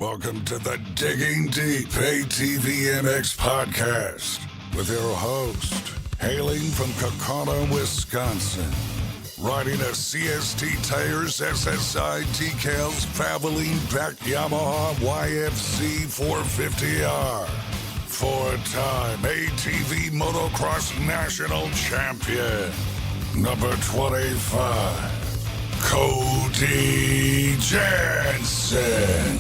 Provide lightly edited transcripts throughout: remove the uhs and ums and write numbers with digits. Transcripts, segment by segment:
Welcome to the Digging Deep ATVMX podcast with your host, hailing from Kokona, Wisconsin, riding a CST Tires SSI Decals traveling back Yamaha YFC 450R, four-time ATV Motocross National Champion, number 25, Cody Jansen.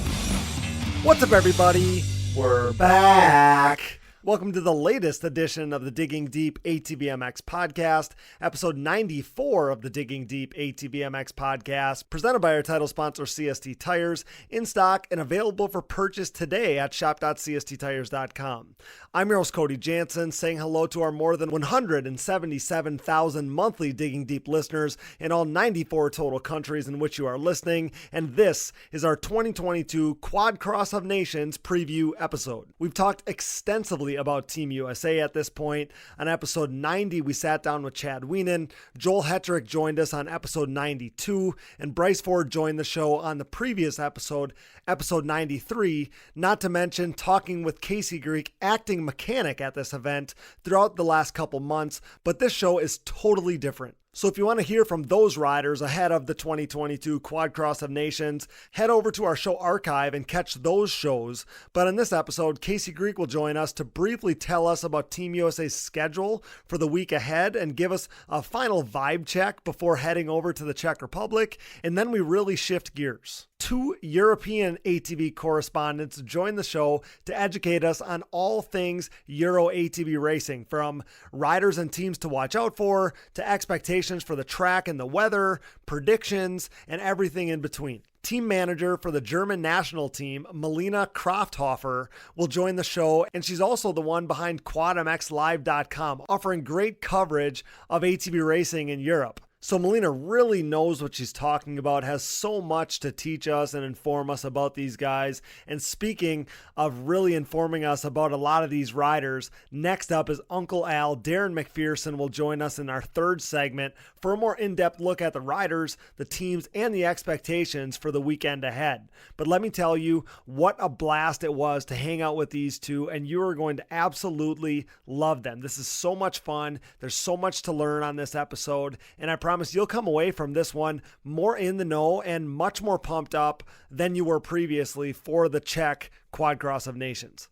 What's up, everybody? We're back. Welcome to the latest edition of the Digging Deep ATVMX podcast, episode 94 of the Digging Deep ATVMX podcast, presented by our title sponsor, CST Tires, in stock and available for purchase today at shop.csttires.com. I'm your host, Cody Jansen, saying hello to our more than 177,000 monthly Digging Deep listeners in all 94 total countries in which you are listening, and this is our 2022 Quadcross of Nations preview episode. We've talked extensively about Team USA at this point. On episode 90, we sat down with Chad Wienen. Joel Hetrick joined us on episode 92, and Bryce Ford joined the show on the previous episode 93, not to mention talking with Casey Greek, acting mechanic at this event throughout the last couple months, but this show is totally different. So if you want to hear from those riders ahead of the 2022 Quadcross of Nations, head over to our show archive and catch those shows. But in this episode, Casey Greek will join us to briefly tell us about Team USA's schedule for the week ahead and give us a final vibe check before heading over to the Czech Republic. And then we really shift gears. Two European ATV correspondents join the show to educate us on all things Euro ATV racing, from riders and teams to watch out for, to expectations for the track and the weather, predictions, and everything in between. Team manager for the German national team, Milena Krafthöfer, will join the show, and she's also the one behind QuadMXLive.com, offering great coverage of ATV racing in Europe. So Milena really knows what she's talking about, has so much to teach us and inform us about these guys. And speaking of really informing us about a lot of these riders, next up is Uncle Al. Darren Mcpherson will join us in our third segment for a more in-depth look at the riders, the teams, and the expectations for the weekend ahead. But let me tell you what a blast it was to hang out with these two, and you are going to absolutely love them. This is so much fun. There's so much to learn on this episode, and I promise you'll come away from this one more in the know and much more pumped up than you were previously for the Czech Quadcross of Nations.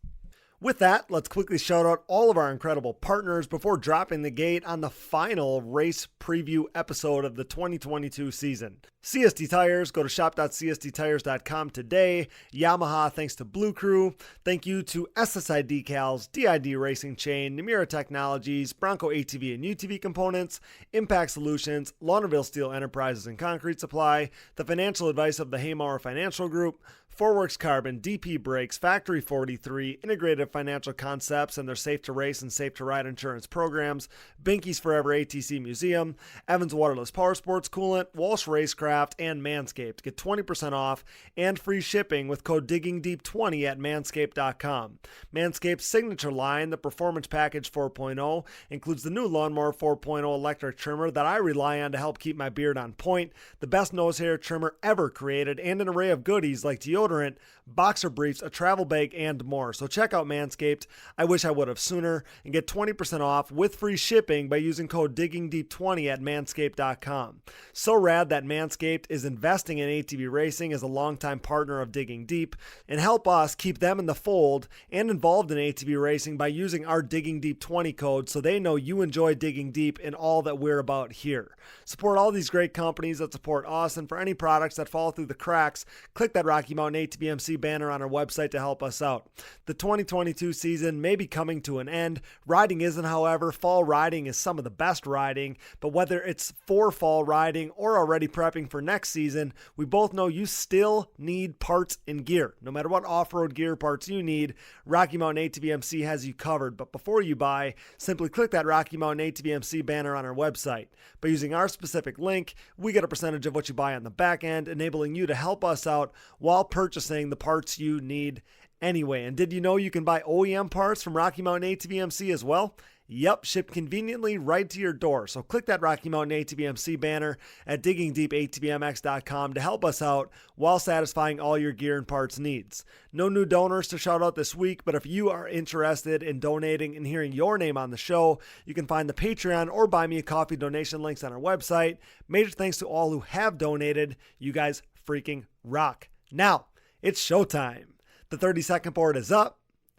With that, let's quickly shout out all of our incredible partners before dropping the gate on the final race preview episode of the 2022 season. CST Tires, go to shop.csttires.com today. Yamaha, thanks to Blue Crew. Thank you to Ssi Decals, DID Racing Chain, Namura Technologies, Bronco ATV and UTV Components, Impact Solutions, Lauderdale Steel Enterprises and Concrete Supply, the financial advice of the Haymauer Financial Group, Forworks Carbon, DP Brakes, Factory 43, Integrated Financial Concepts and their Safe to Race and Safe to Ride insurance programs, Binky's Forever ATC Museum, Evans Waterless Power Sports Coolant, Walsh Racecraft, and Manscaped. Get 20% off and free shipping with code DIGGINGDEEP20 at manscaped.com. Manscaped's signature line, the Performance Package 4.0, includes the new Lawnmower 4.0 electric trimmer that I rely on to help keep my beard on point, the best nose hair trimmer ever created, and an array of goodies like deodorant, boxer briefs, a travel bag, and more. So check out Manscaped. I wish I would have sooner, and get 20% off with free shipping by using code DIGGINGDEEP20 at manscaped.com. So rad that Manscaped is investing in ATV racing as a longtime partner of Digging Deep, and help us keep them in the fold and involved in ATV racing by using our Digging Deep 20 code so they know you enjoy digging deep in all that we're about here. Support all these great companies that support us, and for any products that fall through the cracks, click that Rocky Mountain ATVMC banner on our website to help us out. The 2022 season may be coming to an end. Riding isn't, however. Fall riding is some of the best riding, but whether it's for fall riding or already prepping for next season, we both know you still need parts and gear. No matter what off-road gear parts you need, Rocky Mountain ATVMC has you covered. But before you buy, simply click that Rocky Mountain ATVMC banner on our website. By using our specific link, we get a percentage of what you buy on the back end, enabling you to help us out while purchasing the parts you need anyway. And did you know you can buy OEM parts from Rocky Mountain ATVMC as well? Yep, shipped conveniently right to your door. So click that Rocky Mountain ATVMC banner at diggingdeepatvmx.com to help us out while satisfying all your gear and parts needs. No new donors to shout out this week, but if you are interested in donating and hearing your name on the show, you can find the Patreon or Buy Me a Coffee donation links on our website. Major thanks to all who have donated. You guys freaking rock. Now, it's showtime. The 30-second board is up,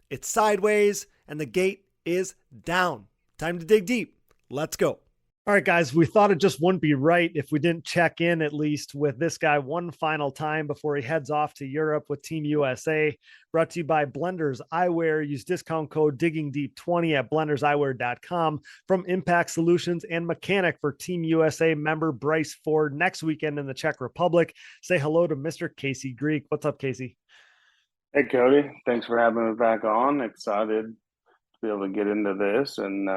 it's sideways, and the gate is down. Time to dig deep. Let's go. All right, guys, we thought it just wouldn't be right if we didn't check in at least with this guy one final time before he heads off to Europe with Team USA. Brought to you by Blenders Eyewear. Use discount code DiggingDeep20 at blenderseyewear.com. From Impact Solutions and Mechanic for Team USA member Bryce Ford next weekend in the Czech Republic. Say hello to Mr. Casey Greek. What's up, Casey? Hey, Cody. Thanks for having me back on. Excited to be able to get into this and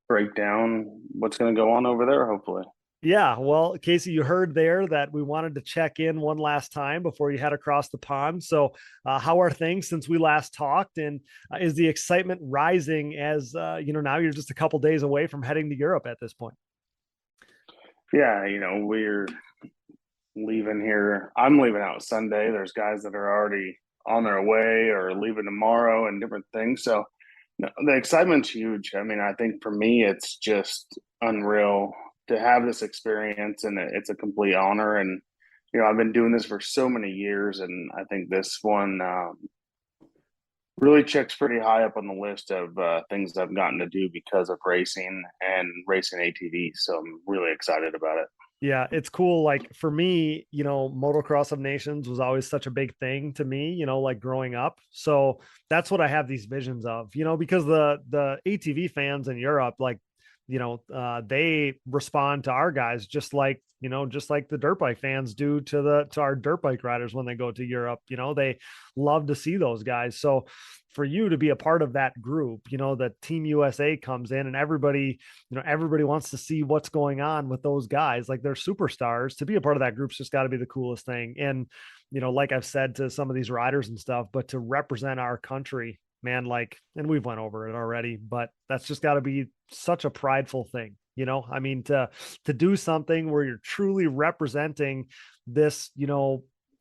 break down what's going to go on over there, hopefully. Yeah, well, Casey, you heard there that we wanted to check in one last time before you head across the pond. So how are things since we last talked? And is the excitement rising as, now you're just a couple days away from heading to Europe at this point? Yeah, we're leaving here. I'm leaving out Sunday. There's guys that are already on their way or leaving tomorrow and different things. So the excitement's huge. I mean, I think for me, it's just unreal to have this experience, and it's a complete honor. And, I've been doing this for so many years, and I think this one really checks pretty high up on the list of things I've gotten to do because of racing and racing ATV. So I'm really excited about it. Yeah, it's cool. Like for me, Motocross of Nations was always such a big thing to me, like growing up. So that's what I have these visions of, because the ATV fans in Europe, like, they respond to our guys just like the dirt bike fans do to our dirt bike riders when they go to Europe. They love to see those guys. So for you to be a part of that group, the Team USA comes in and everybody wants to see what's going on with those guys. Like they're superstars. To be a part of that group's just got to be the coolest thing. And, like I've said to some of these riders and stuff, but to represent our country, man, and we've went over it already, but that's just got to be such a prideful thing. I mean, to do something where you're truly representing this,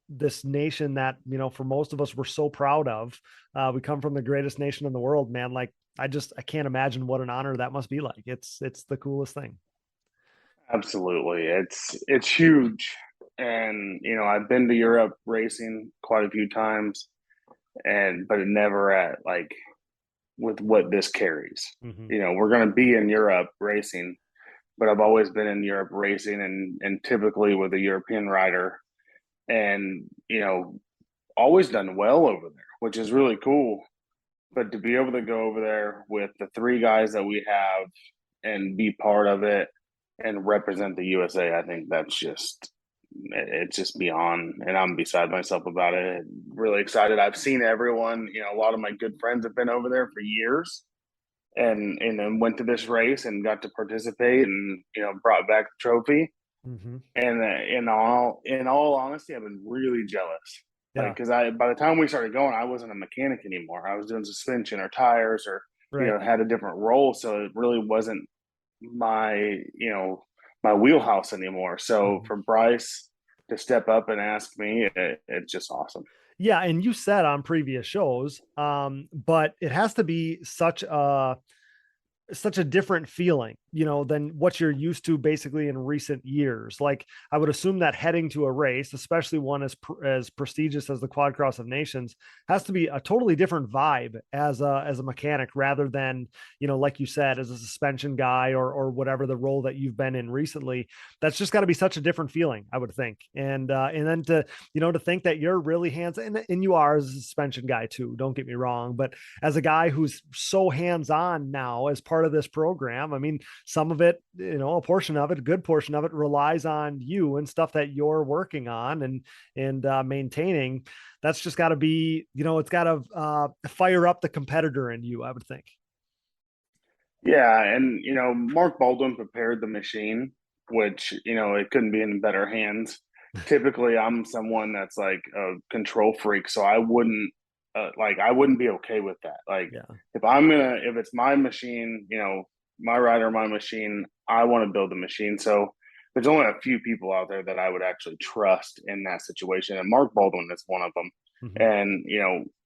this nation that, for most of us, we're so proud of. We come from the greatest nation in the world, man. Like I can't imagine what an honor that must be like. It's the coolest thing. Absolutely. It's huge. And, I've been to Europe racing quite a few times, but it never at with what this carries. Mm-hmm. We're going to be in Europe racing, but I've always been in Europe racing and typically with a European rider, and, always done well over there, which is really cool. But to be able to go over there with the three guys that we have and be part of it and represent the USA, I think it's just beyond, and I'm beside myself about it. Really excited. I've seen everyone, a lot of my good friends have been over there for years and then went to this race and got to participate and, brought back the trophy. Mm-hmm. And in all honesty, I've been really jealous. Yeah. Because by the time we started going, I wasn't a mechanic anymore. I was doing suspension or tires or, right. Had a different role. So it really wasn't my wheelhouse anymore. So for Bryce to step up and ask me, it's just awesome. Yeah. And you said on previous shows, but it has to be such a different feeling, than what you're used to basically in recent years. Like I would assume that heading to a race, especially one as prestigious as the Quadcross of Nations, has to be a totally different vibe as a mechanic rather than, like you said, as a suspension guy or whatever the role that you've been in recently. That's just got to be such a different feeling, I would think. And then to think that you're really hands-on, and you are as a suspension guy too, don't get me wrong, but as a guy who's so hands-on now as part of this program, I mean, some of it, a portion of it, a good portion of it relies on you and stuff that you're working on and maintaining. That's just got to be, it's got to fire up the competitor in you, I would think. Yeah. And, Mark Baldwin prepared the machine, which, it couldn't be in better hands. Typically I'm someone that's like a control freak. So I wouldn't like I wouldn't be okay with that. Like if it's my machine, my rider, my machine, I want to build the machine. So there's only a few people out there that I would actually trust in that situation. And Mark Baldwin is one of them. And,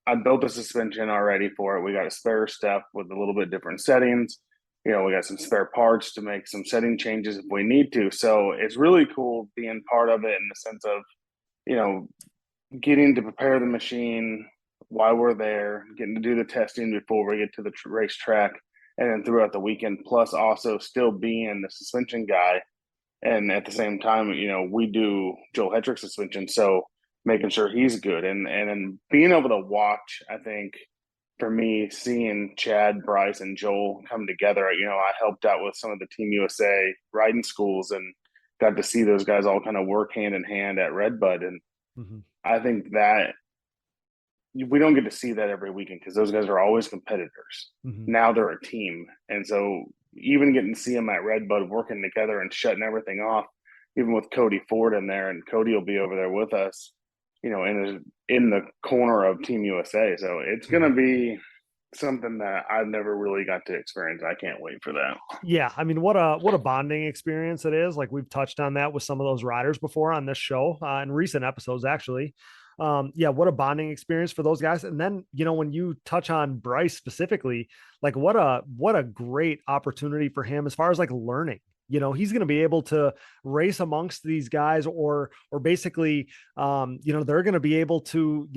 I built a suspension already for it. We got a spare step with a little bit different settings. We got some spare parts to make some setting changes if we need to. So it's really cool being part of it in the sense of, getting to prepare the machine while we're there, getting to do the testing before we get to the racetrack, and then throughout the weekend, plus also still being the suspension guy. And at the same time, we do Joel Hetrick's suspension. So making sure he's good and then being able to watch, I think for me, seeing Chad, Bryce, and Joel come together, I helped out with some of the Team USA riding schools and got to see those guys all kind of work hand in hand at Redbud. And I think that we don't get to see that every weekend because those guys are always competitors. Now they're a team. And so even getting to see them at Redbud working together and shutting everything off, even with Cody Ford in there, and Cody will be over there with us, in the corner of Team USA. So it's going to be something that I've never really got to experience. I can't wait for that. Yeah. I mean, what a bonding experience it is. Like we've touched on that with some of those riders before on this show, in recent episodes, actually. What a bonding experience for those guys. And then, when you touch on Bryce specifically, like what a great opportunity for him as far as like learning. He's going to be able to race amongst these guys or basically, they're going to be able to,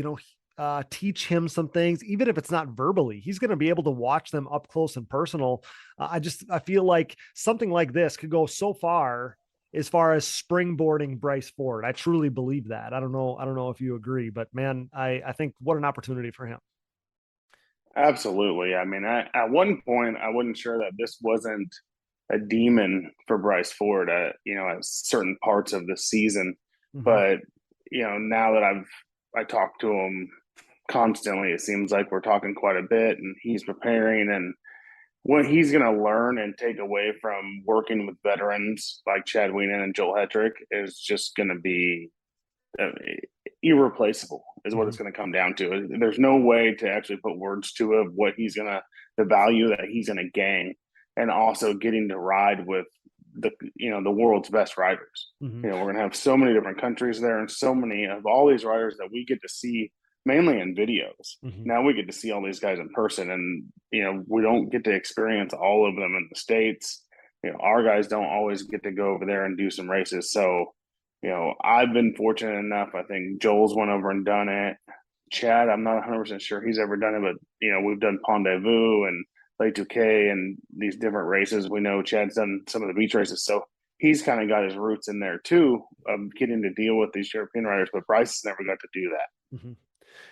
teach him some things, even if it's not verbally. He's going to be able to watch them up close and personal. I feel like something like this could go so far as springboarding Bryce Ford. I truly believe that. I don't know if you agree, but man, I think what an opportunity for him. Absolutely. I mean, at one point I wasn't sure that this wasn't a demon for Bryce Ford at certain parts of the season. But, now that I talk to him constantly, it seems like we're talking quite a bit and he's preparing, and what he's going to learn and take away from working with veterans like Chad Wienen and Joel Hetrick is just going to be irreplaceable is what it's going to come down to. There's no way to actually put words to it, the value that he's going to gain, and also getting to ride with the world's best riders. We're going to have so many different countries there and so many of all these riders that we get to see mainly in videos. Now we get to see all these guys in person, and we don't get to experience all of them in the States. Our guys don't always get to go over there and do some races. So I've been fortunate enough. I think Joel's went over and done it. Chad, I'm not 100% sure he's ever done it, but we've done Pondezvous and Le Touquet and these different races. We know Chad's done some of the beach races, so he's kind of got his roots in there too, of getting to deal with these European riders, but Bryce has never got to do that.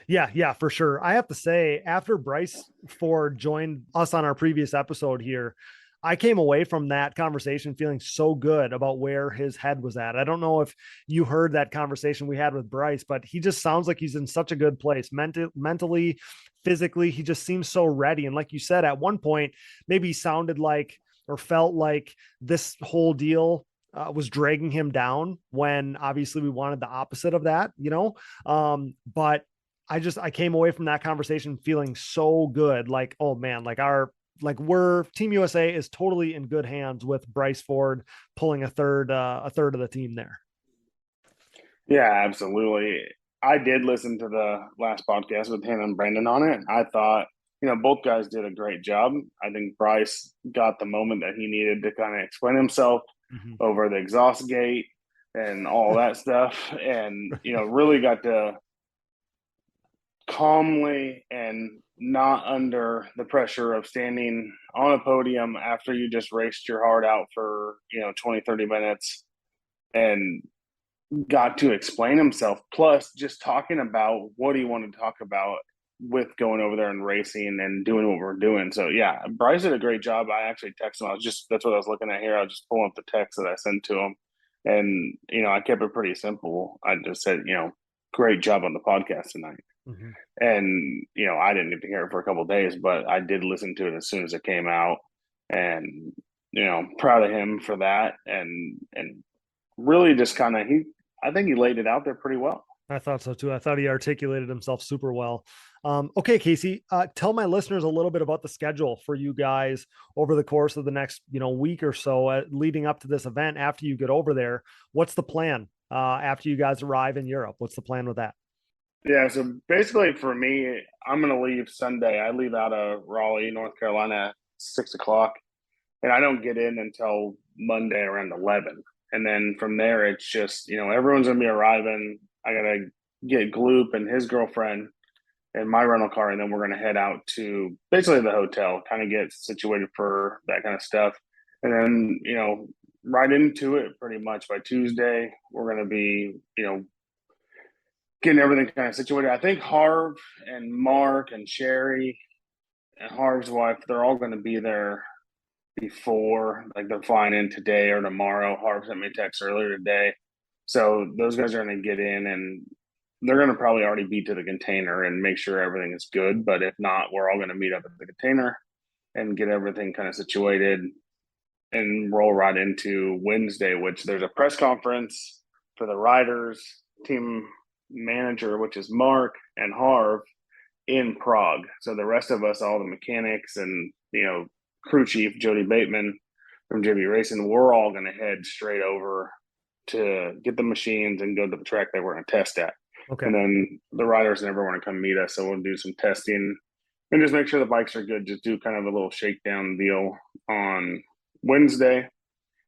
Yeah, for sure. I have to say, after Bryce Ford joined us on our previous episode here, I came away from that conversation feeling so good about where his head was at. I don't know if you heard that conversation we had with Bryce, but he just sounds like he's in such a good place mentally, physically. He just seems so ready. And like you said, at one point, maybe he sounded like or felt like this whole deal was dragging him down, when obviously we wanted the opposite of that, but I came away from that conversation feeling so good. Like, oh man, we're Team USA is totally in good hands with Bryce Ford pulling a third of the team there. Yeah, absolutely. I did listen to the last podcast with him and Brandon on it. I thought, both guys did a great job. I think Bryce got the moment that he needed to kind of explain himself over the exhaust gate and all that stuff. And, really got to calmly and not under the pressure of standing on a podium after you just raced your heart out for 20-30 minutes, and got to explain himself, plus just talking about what he wanted to talk about with going over there and racing and doing what we're doing. So yeah, Bryce did a great job. I actually texted him. That's what I was looking at here. I was just pulling up the text that I sent to him, and I kept it pretty simple. I just said, great job on the podcast tonight. And I didn't get to hear it for a couple of days, but I did listen to it as soon as it came out, and proud of him for that, and really just kind of I think he laid it out there pretty well. I thought so too. I thought he articulated himself super well. Okay, Casey, tell my listeners a little bit about the schedule for you guys over the course of the next, week or so leading up to this event. After you get over there, what's the plan after you guys arrive in Europe? What's the plan with that? Yeah, so basically for me, I'm gonna leave Sunday. I leave out of Raleigh, North Carolina at 6 o'clock, and I don't get in until Monday around 11. And then from there, it's just everyone's gonna be arriving. I gotta get Gloop and his girlfriend in my rental car, and then we're gonna head out to basically the hotel, kind of get situated for that kind of stuff, and then right into it pretty much by Tuesday. We're gonna be getting everything kind of situated. I think Harv and Mark and Sherry and Harv's wife, they're all going to be there before, like they're flying in today or tomorrow. Harv sent me a text earlier today. So those guys are going to get in and they're going to probably already be to the container and make sure everything is good. But if not, we're all going to meet up at the container and get everything kind of situated and roll right into Wednesday, which there's a press conference for the riders, team manager, which is Mark and Harv, in Prague. So the rest of us, all the mechanics and crew chief Jody Bateman from JB Racing, we're all going to head straight over to get the machines and go to the track that we're going to test at. Okay. And then the riders never want to come meet us, so we'll do some testing and just make sure the bikes are good. Just do kind of a little shakedown deal on Wednesday.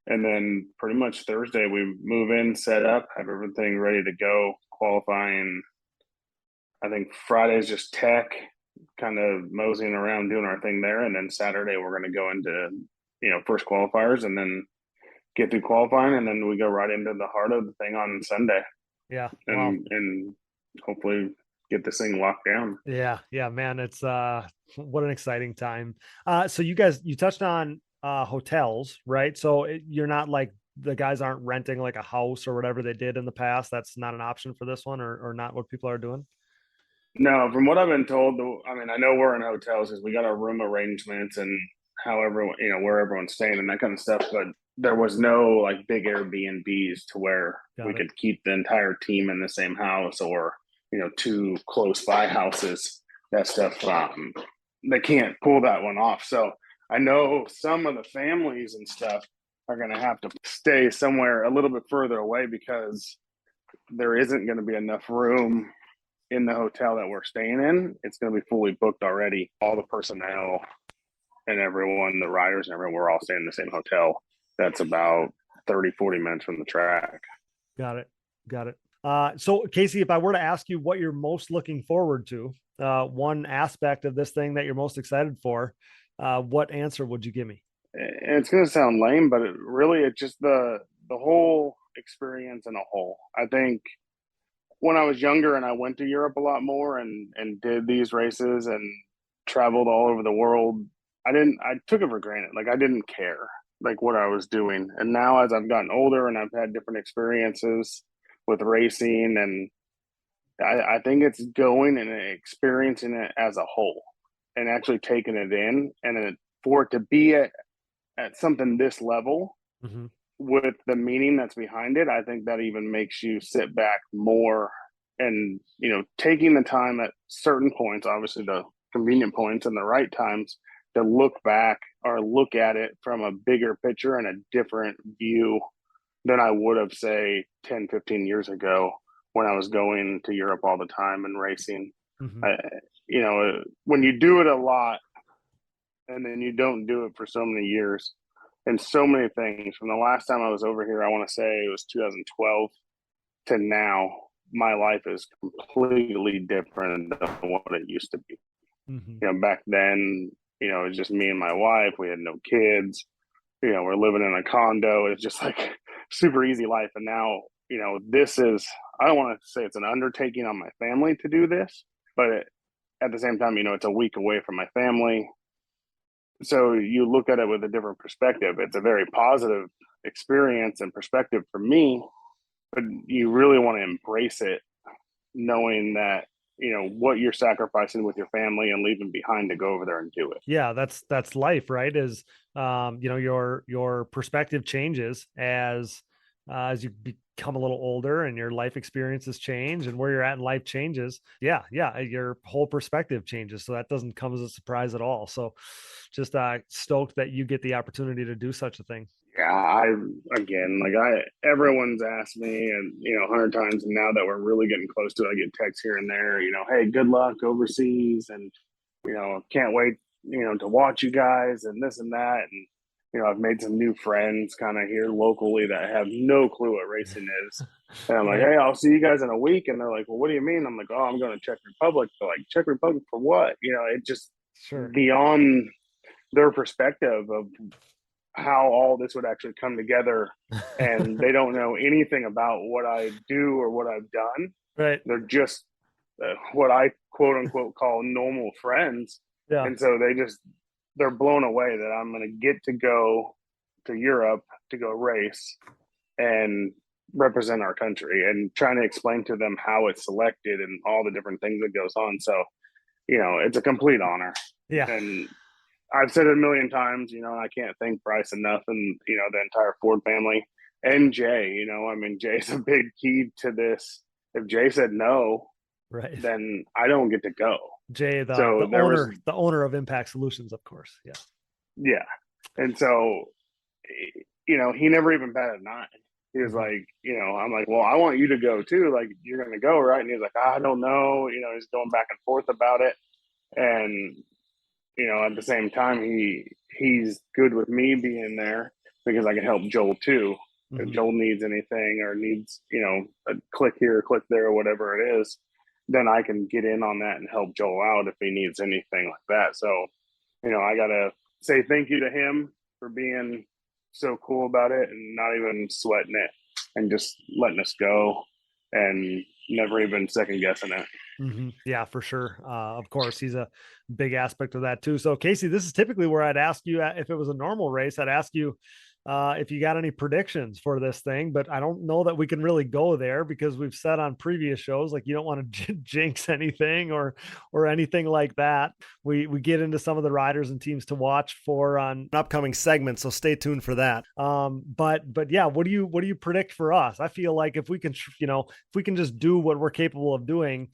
And then pretty much Thursday, we move in, set up, have everything ready to go, qualifying. I think Friday's just tech, kind of moseying around, doing our thing there. And then Saturday, we're going to go into, first qualifiers and then get through qualifying. And then we go right into the heart of the thing on Sunday. Yeah. And hopefully get this thing locked down. Yeah. Yeah, man. It's what an exciting time. So you touched on hotels, right? So you're not like the guys aren't renting like a house or whatever they did in the past. That's not an option for this one, or not what people are doing. No, from what I've been told, I mean, I know we're in hotels is we got our room arrangements and however, where everyone's staying and that kind of stuff, but there was no like big Airbnbs to where we could keep the entire team in the same house or, two close by houses. That stuff, they can't pull that one off. So I know some of the families and stuff are going to have to stay somewhere a little bit further away because there isn't going to be enough room in the hotel that we're staying in. It's going to be fully booked already. All the personnel and everyone, the riders and everyone, we're all staying in the same hotel. That's about 30-40 minutes from the track. Got it. So Casey, if I were to ask you what you're most looking forward to, one aspect of this thing that you're most excited for, what answer would you give me? It's going to sound lame, but it's just the whole experience in a whole. I think when I was younger and I went to Europe a lot more and did these races and traveled all over the world, I took it for granted. Like I didn't care like what I was doing. And now as I've gotten older and I've had different experiences with racing, and I think it's going and experiencing it as a whole and actually taking it in, and for it to be at something this level with the meaning that's behind it, I think that even makes you sit back more and, taking the time at certain points, obviously the convenient points and the right times, to look back or look at it from a bigger picture and a different view than I would have, say, 10, 15 years ago when I was going to Europe all the time and racing. When you do it a lot and then you don't do it for so many years and so many things, from the last time I was over here, I want to say it was 2012 to now, my life is completely different than what it used to be. Back then, it was just me and my wife. We had no kids. We're living in a condo. It's just like super easy life. And now, this is, I don't want to say it's an undertaking on my family to do this, but at the same time, it's a week away from my family. So you look at it with a different perspective. It's a very positive experience and perspective for me, but you really want to embrace it, knowing that, what you're sacrificing with your family and leaving behind to go over there and do it. Yeah, that's life, right? Is your perspective changes as as you become a little older and your life experiences change and where you're at in life changes. Yeah. Your whole perspective changes. So that doesn't come as a surprise at all. So just stoked that you get the opportunity to do such a thing. Yeah, everyone's asked me, and 100 times, and now that we're really getting close to it, I get texts here and there, hey, good luck overseas, and can't wait, to watch you guys, and this and that, and I've made some new friends kind of here locally that have no clue what racing is, and I'm like, hey, I'll see you guys in a week, and they're like, well, what do you mean? I'm like, oh, I'm going to Czech Republic. They're like, Czech Republic for what? It just beyond their perspective of how all this would actually come together, and they don't know anything about what I do or what I've done. Right. They're just what I quote unquote call normal friends. Yeah. And so they're blown away that I'm going to get to go to Europe to go race and represent our country, and trying to explain to them how it's selected and all the different things that goes on. So, it's a complete honor. Yeah. And I've said it a million times, I can't thank Bryce enough, and, the entire Ford family, and Jay, Jay's a big key to this. If Jay said no, right, then I don't get to go. Jay, the owner of Impact Solutions, of course. Yeah. Yeah. And so, he never even batted an eye. He was like, I'm like, well, I want you to go too. Like, you're going to go, right? And he's like, I don't know. He's going back and forth about it. And, at the same time, he's good with me being there because I can help Joel too. If Joel needs anything or needs, a click here, a click there, or whatever it is, then I can get in on that and help Joel out if he needs anything like that. So, I got to say thank you to him for being so cool about it and not even sweating it and just letting us go and never even second guessing it. Mm-hmm. Yeah, for sure. Of course, he's a big aspect of that too. So Casey, this is typically where I'd ask you, if it was a normal race, I'd ask you if you got any predictions for this thing, but I don't know that we can really go there because we've said on previous shows, like, you don't want to jinx anything or anything like that. We get into some of the riders and teams to watch for on upcoming segments. So stay tuned for that. But yeah, what do you predict for us? I feel like if we can, if we can just do what we're capable of doing,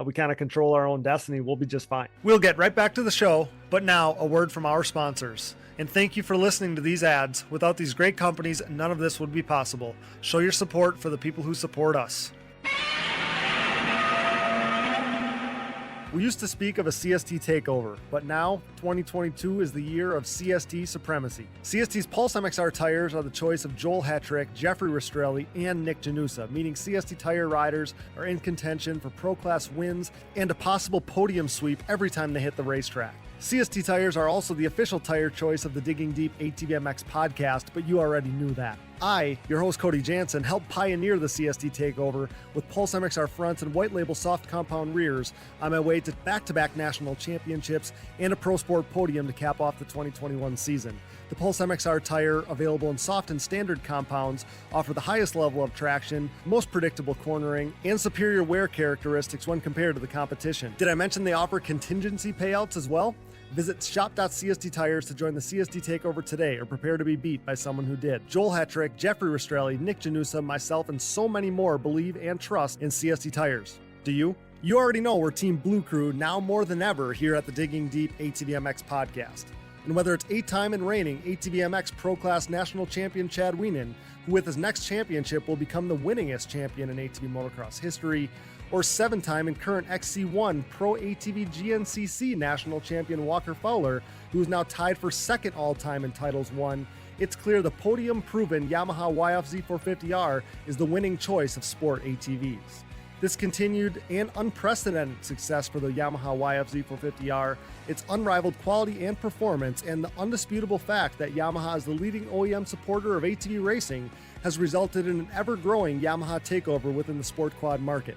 we kind of control our own destiny. We'll be just fine. We'll get right back to the show, but now a word from our sponsors. And thank you for listening to these ads. Without these great companies, none of this would be possible. Show your support for the people who support us. We used to speak of a CST takeover, but now 2022 is the year of CST supremacy. CST's Pulse MXR tires are the choice of Joel Hetrick, Jeffrey Rastrelli, and Nick Janusa, meaning CST tire riders are in contention for Pro Class wins and a possible podium sweep every time they hit the racetrack. CST tires are also the official tire choice of the Digging Deep ATVMX podcast, but you already knew that. I, your host Cody Jansen, helped pioneer the CST takeover with Pulse MXR fronts and white label soft compound rears on my way to back-to-back national championships and a Pro Sport podium to cap off the 2021 season. The Pulse MXR tire, available in soft and standard compounds, offer the highest level of traction, most predictable cornering, and superior wear characteristics when compared to the competition. Did I mention they offer contingency payouts as well? Visit shop.CST Tires to join the CST takeover today or prepare to be beat by someone who did. Joel Hetrick, Jeffrey Rastrelli, Nick Janusa, myself, and so many more believe and trust in CST Tires. Do you? You already know we're Team Blue Crew now more than ever here at the Digging Deep ATVMX podcast. And whether it's 8-time and reigning ATVMX Pro Class National Champion Chad Wienen, who with his next championship will become the winningest champion in ATV motocross history, or 7-time and current XC1 Pro ATV GNCC National Champion Walker Fowler, who is now tied for second all-time in titles won, it's clear the podium-proven Yamaha YFZ 450R is the winning choice of sport ATVs. This continued and unprecedented success for the Yamaha YFZ 450R, its unrivaled quality and performance, and the undisputable fact that Yamaha is the leading OEM supporter of ATV racing has resulted in an ever-growing Yamaha takeover within the sport quad market.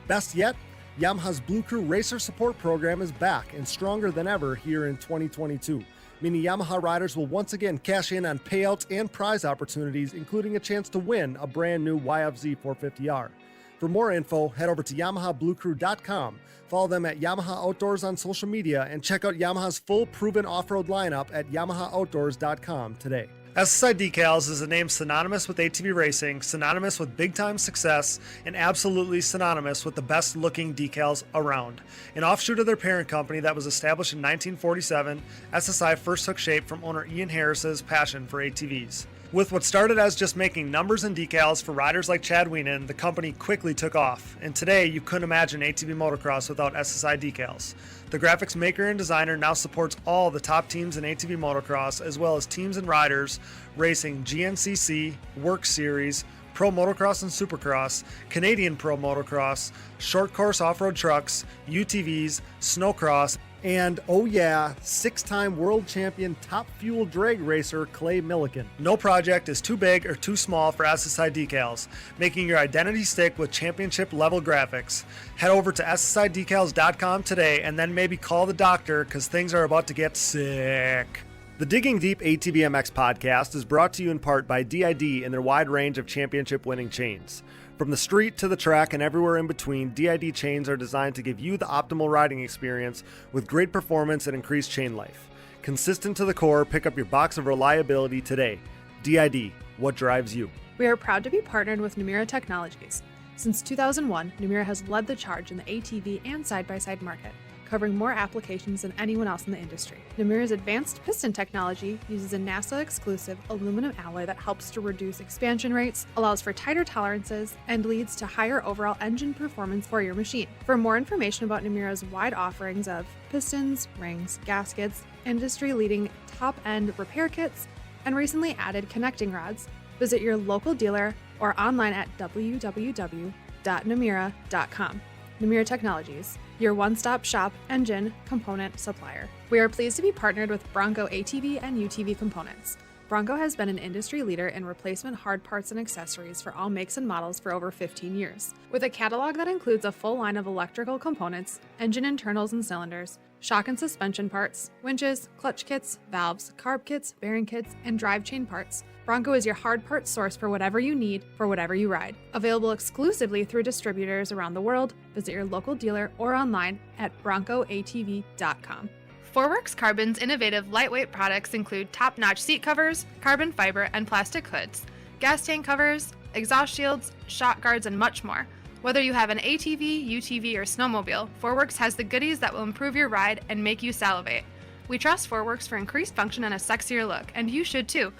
Best yet, Yamaha's Blue Crew Racer Support Program is back and stronger than ever here in 2022, meaning Yamaha riders will once again cash in on payouts and prize opportunities, including a chance to win a brand new YFZ 450R. For more info, head over to YamahaBlueCrew.com, follow them at Yamaha Outdoors on social media, and check out Yamaha's full proven off-road lineup at YamahaOutdoors.com today. Ssi Decals is a name synonymous with ATV racing, synonymous with big-time success, and absolutely synonymous with the best-looking decals around. An offshoot of their parent company that was established in 1947, SSI first took shape from owner Ian Harris's passion for ATVs. With what started as just making numbers and decals for riders like Chad Wienen, the company quickly took off, and today you couldn't imagine ATV motocross without SSI decals. The graphics maker and designer now supports all the top teams in ATV motocross, as well as teams and riders racing GNCC, Work Series, Pro Motocross and Supercross, Canadian Pro Motocross, short course off-road trucks, UTVs, snowcross, and, oh yeah, 6-time world champion top fuel drag racer Clay Millican. No project is too big or too small for SSI decals, making your identity stick with championship level graphics. Head over to ssidecals.com today and then maybe call the doctor because things are about to get sick. The Digging Deep ATVMX podcast is brought to you in part by DID and their wide range of championship winning chains. From the street to the track and everywhere in between, DID chains are designed to give you the optimal riding experience with great performance and increased chain life. Consistent to the core, pick up your box of reliability today. DID, what drives you? We are proud to be partnered with Namura Technologies. Since 2001, Namura has led the charge in the ATV and side-by-side market, covering more applications than anyone else in the industry. Namura's advanced piston technology uses a NASA-exclusive aluminum alloy that helps to reduce expansion rates, allows for tighter tolerances, and leads to higher overall engine performance for your machine. For more information about Namura's wide offerings of pistons, rings, gaskets, industry-leading top-end repair kits, and recently added connecting rods, visit your local dealer or online at www.namura.com. Namura Technologies, your one-stop shop engine component supplier. We are pleased to be partnered with Bronco ATV and UTV components. Bronco has been an industry leader in replacement hard parts and accessories for all makes and models for over 15 years. With a catalog that includes a full line of electrical components, engine internals and cylinders, shock and suspension parts, winches, clutch kits, valves, carb kits, bearing kits, and drive chain parts, Bronco is your hard part source for whatever you need for whatever you ride. Available exclusively through distributors around the world, visit your local dealer or online at broncoatv.com. Forworks Carbon's innovative lightweight products include top-notch seat covers, carbon fiber and plastic hoods, gas tank covers, exhaust shields, shock guards, and much more. Whether you have an ATV, UTV, or snowmobile, Forworks has the goodies that will improve your ride and make you salivate. We trust Forworks for increased function and a sexier look, and you should too.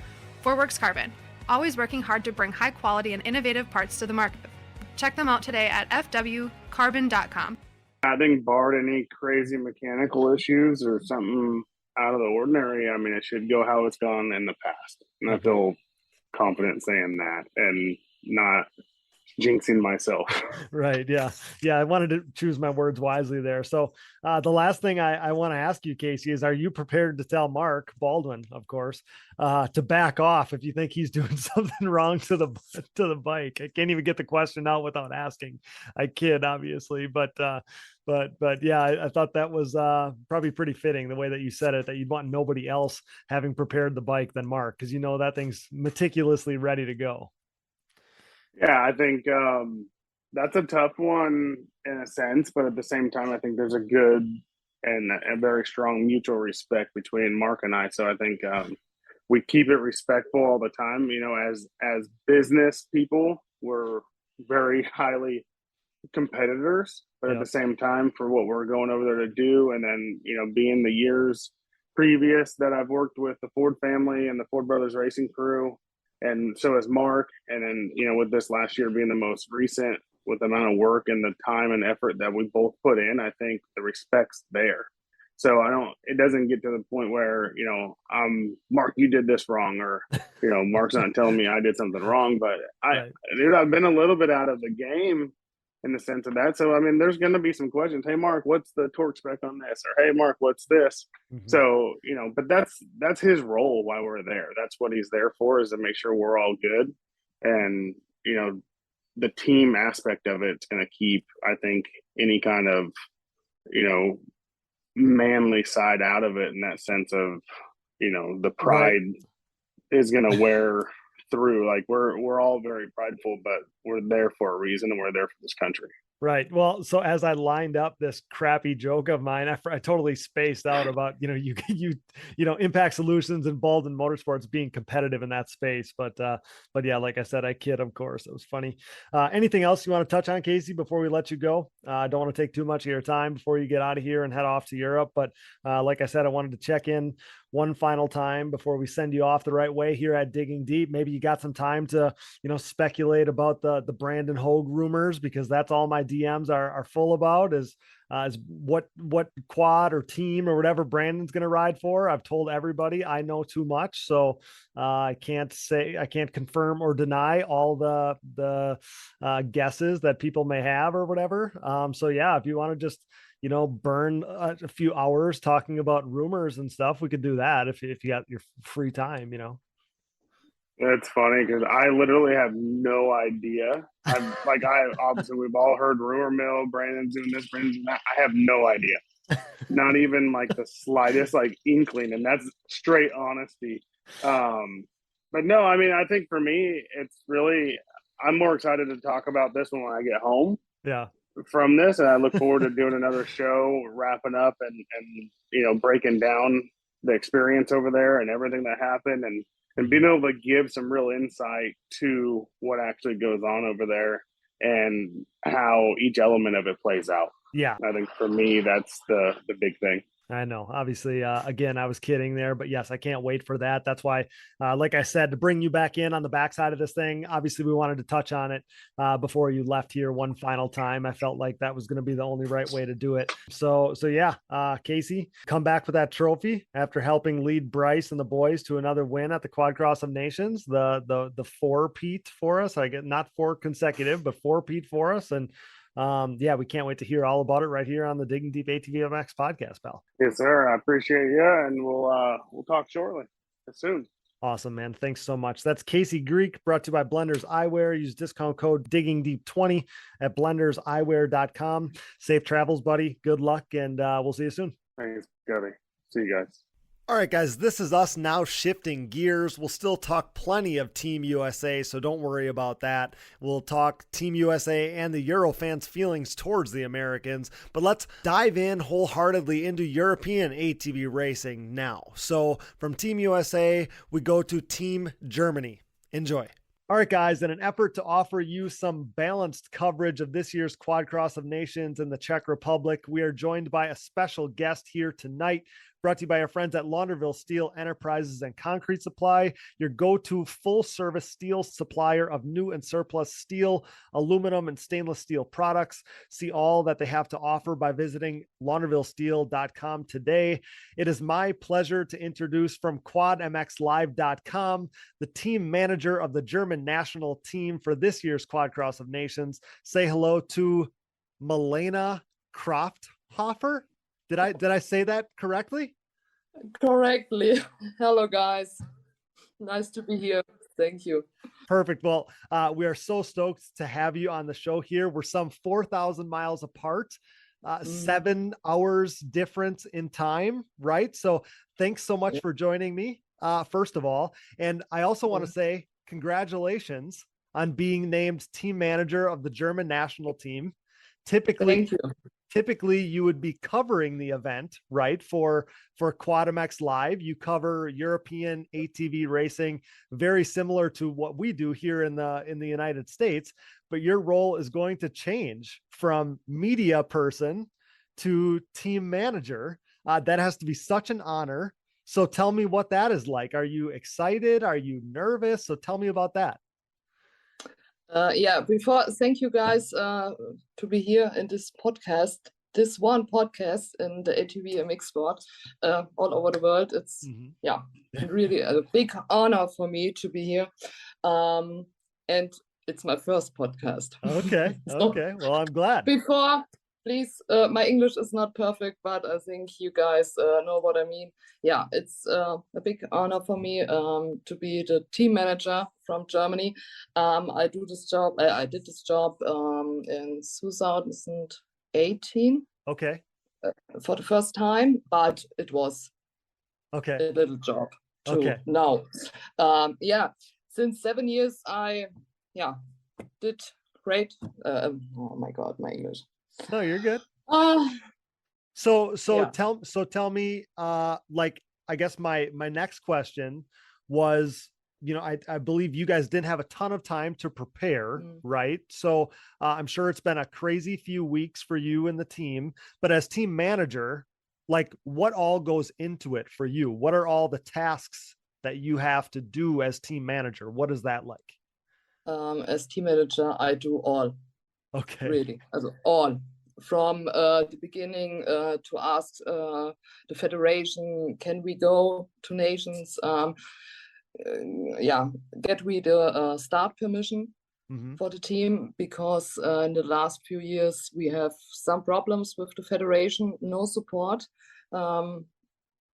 Forworks Carbon, always working hard to bring high quality and innovative parts to the market. Check them out today at fwcarbon.com. I think barred any crazy mechanical issues or something out of the ordinary, I mean, it should go how it's gone in the past. And I feel confident saying that and not jinxing myself. Right. Yeah. Yeah. I wanted to choose my words wisely there. So the last thing I want to ask you, Casey, is are you prepared to tell Mark Baldwin, of course, to back off if you think he's doing something wrong to the bike? I can't even get the question out without asking. I kid, obviously, but yeah, I thought that was probably pretty fitting the way that you said it, that you'd want nobody else having prepared the bike than Mark, because you know that thing's meticulously ready to go. Yeah, I think that's a tough one in a sense, but at the same time, I think there's a good and a very strong mutual respect between Mark and I. So I think we keep it respectful all the time. You know, as business people, we're very highly competitors, but at the same time, for what we're going over there to do, and then, you know, being the years previous that I've worked with the Ford family and the Ford Brothers Racing crew, and so has Mark, and then, you know, with this last year being the most recent, with the amount of work and the time and effort that we both put in, I think the respect's there. So it doesn't get to the point where, you know, Mark, you did this wrong, or, you know, Mark's not telling me I did something wrong, but dude, I've been a little bit out of the game in the sense of that. So, I mean, there's going to be some questions. Hey, Mark, what's the torque spec on this? Or, hey, Mark, what's this? Mm-hmm. So, you know, but that's his role while we're there. That's what he's there for, is to make sure we're all good. And, you know, the team aspect of it's going to keep, I think, any kind of, you know, manly side out of it, in that sense of, you know, the pride is going to wear through. Like we're all very prideful, but we're there for a reason, and we're there for this country. Right. Well, so as I lined up this crappy joke of mine, I totally spaced out about, Impact Solutions and Baldwin Motorsports being competitive in that space. But yeah, like I said, I kid, of course. It was funny. Anything else you want to touch on, Casey, before we let you go? I don't want to take too much of your time before you get out of here and head off to Europe. But like I said, I wanted to check in one final time before we send you off the right way here at Digging Deep. Maybe you got some time to, speculate about the Brandon Hogue rumors, because that's all my DMs are full about is what quad or team or whatever Brandon's going to ride for. I've told everybody I know too much, so I can't confirm or deny all the guesses that people may have or whatever. So yeah, if you want to just burn a few hours talking about rumors and stuff, we could do that if you got your free time. That's funny because I literally have no idea. Obviously we've all heard rumor mill, Brandon's doing this, Brandon's doing that. I have no idea. Not even like the slightest inkling, and that's straight honesty. But no, I mean, I think for me, it's really, I'm more excited to talk about this one when I get home. Yeah. From this, and I look forward to doing another show, wrapping up and breaking down the experience over there and everything that happened, and being able to give some real insight to what actually goes on over there and how each element of it plays out. Yeah. I think for me, that's the big thing. I know, obviously, again, I was kidding there, but yes, I can't wait for that. That's why, like I said, to bring you back in on the backside of this thing, obviously we wanted to touch on it before you left here one final time. I felt like that was going to be the only right way to do it. So yeah, Casey, come back with that trophy after helping lead Bryce and the boys to another win at the Quadcross of Nations, the four-peat for us. I get not 4 consecutive, but 4-peat for us. And yeah, we can't wait to hear all about it right here on the Digging Deep ATVMX podcast, pal. Yes, sir. I appreciate you, and we'll talk shortly. Soon. Awesome, man. Thanks so much. That's Casey Greek, brought to you by Blenders Eyewear. Use discount code DiggingDeep20 at blenderseyewear.com. Safe travels, buddy. Good luck, and we'll see you soon. Thanks, Gabby. See you guys. All right, guys, this is us now shifting gears. We'll still talk plenty of Team USA, so don't worry about that. We'll talk Team USA and the Euro fans' feelings towards the Americans, but let's dive in wholeheartedly into European ATV racing now. So from Team USA, we go to Team Germany. Enjoy. All right, guys, in an effort to offer you some balanced coverage of this year's Quadcross of Nations in the Czech Republic, we are joined by a special guest here tonight, brought to you by our friends at Launderville Steel Enterprises and Concrete Supply, your go-to full-service steel supplier of new and surplus steel, aluminum, and stainless steel products. See all that they have to offer by visiting laundervillesteel.com today. It is my pleasure to introduce from QuadMXLive.com, the team manager of the German national team for this year's Quadcross of Nations. Say hello to Milena Krafthöfer. Did I say that correctly? Correctly. Hello, guys. Nice to be here. Thank you. Perfect. Well, we are so stoked to have you on the show here. We're some 4,000 miles apart, 7 hours difference in time, right? So thanks so much for joining me, first of all. And I also want to say congratulations on being named team manager of the German national team. Typically you would be covering the event, right? For QuadMXLive, you cover European ATV racing, very similar to what we do here in the United States, but your role is going to change from media person to team manager. That has to be such an honor. So tell me what that is like. Are you excited? Are you nervous? So tell me about that. Thank you guys to be here in this podcast, this one podcast in the ATVMX sport all over the world. It's really a big honor for me to be here. And it's my first podcast. Okay. Okay. Well, I'm glad. Please, my English is not perfect, but I think you guys know what I mean. Yeah, it's a big honor for me to be the team manager from Germany. I did this job in 2018. Okay. For the first time, but it was a little job too now. Since 7 years, I did great. Oh my God, my English. No, you're good. Uh, So Yeah. tell me, like, I guess my next question was, you know, I believe you guys didn't have a ton of time to prepare, right? So I'm sure it's been a crazy few weeks for you and the team, but as team manager, like, what all goes into it for you? What are all the tasks that you have to do as team manager? What is that like? As team manager, I do all, Okay. really, also all. From the beginning to ask the federation, can we go to nations? Yeah, get we the start permission for the team, because in the last few years we have some problems with the federation, no support.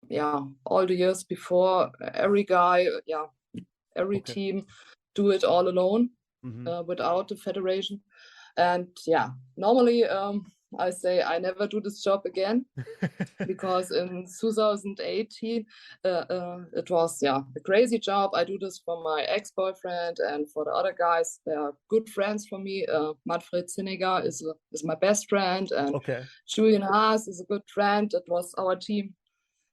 Yeah, all the years before, every guy, every team do it all alone without the federation. And yeah, normally I say I never do this job again, because in 2018 it was a crazy job. I do this for my ex-boyfriend and for the other guys. They are good friends for me. Manfred Zinneger is my best friend, and Julian Haas is a good friend. That was our team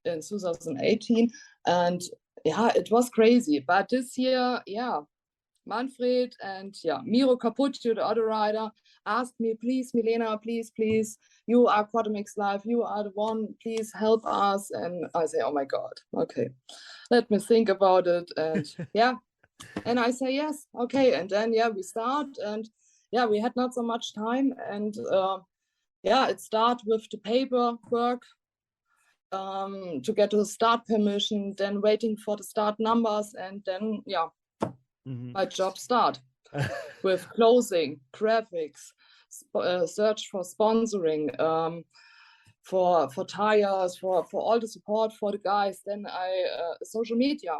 in 2018, and yeah, it was crazy. But this year, Manfred and Miro Cappuccio, the other rider, asked me, please, Milena, please, you are QuadMXLive, you are the one, please help us. And I say, oh my God, okay, let me think about it. And and I say, yes, okay. And then, we start, and we had not so much time. And it started with the paperwork to get the start permission, then waiting for the start numbers, and then, my job start with closing, graphics, search for sponsoring, for tires, for all the support for the guys. Then social media.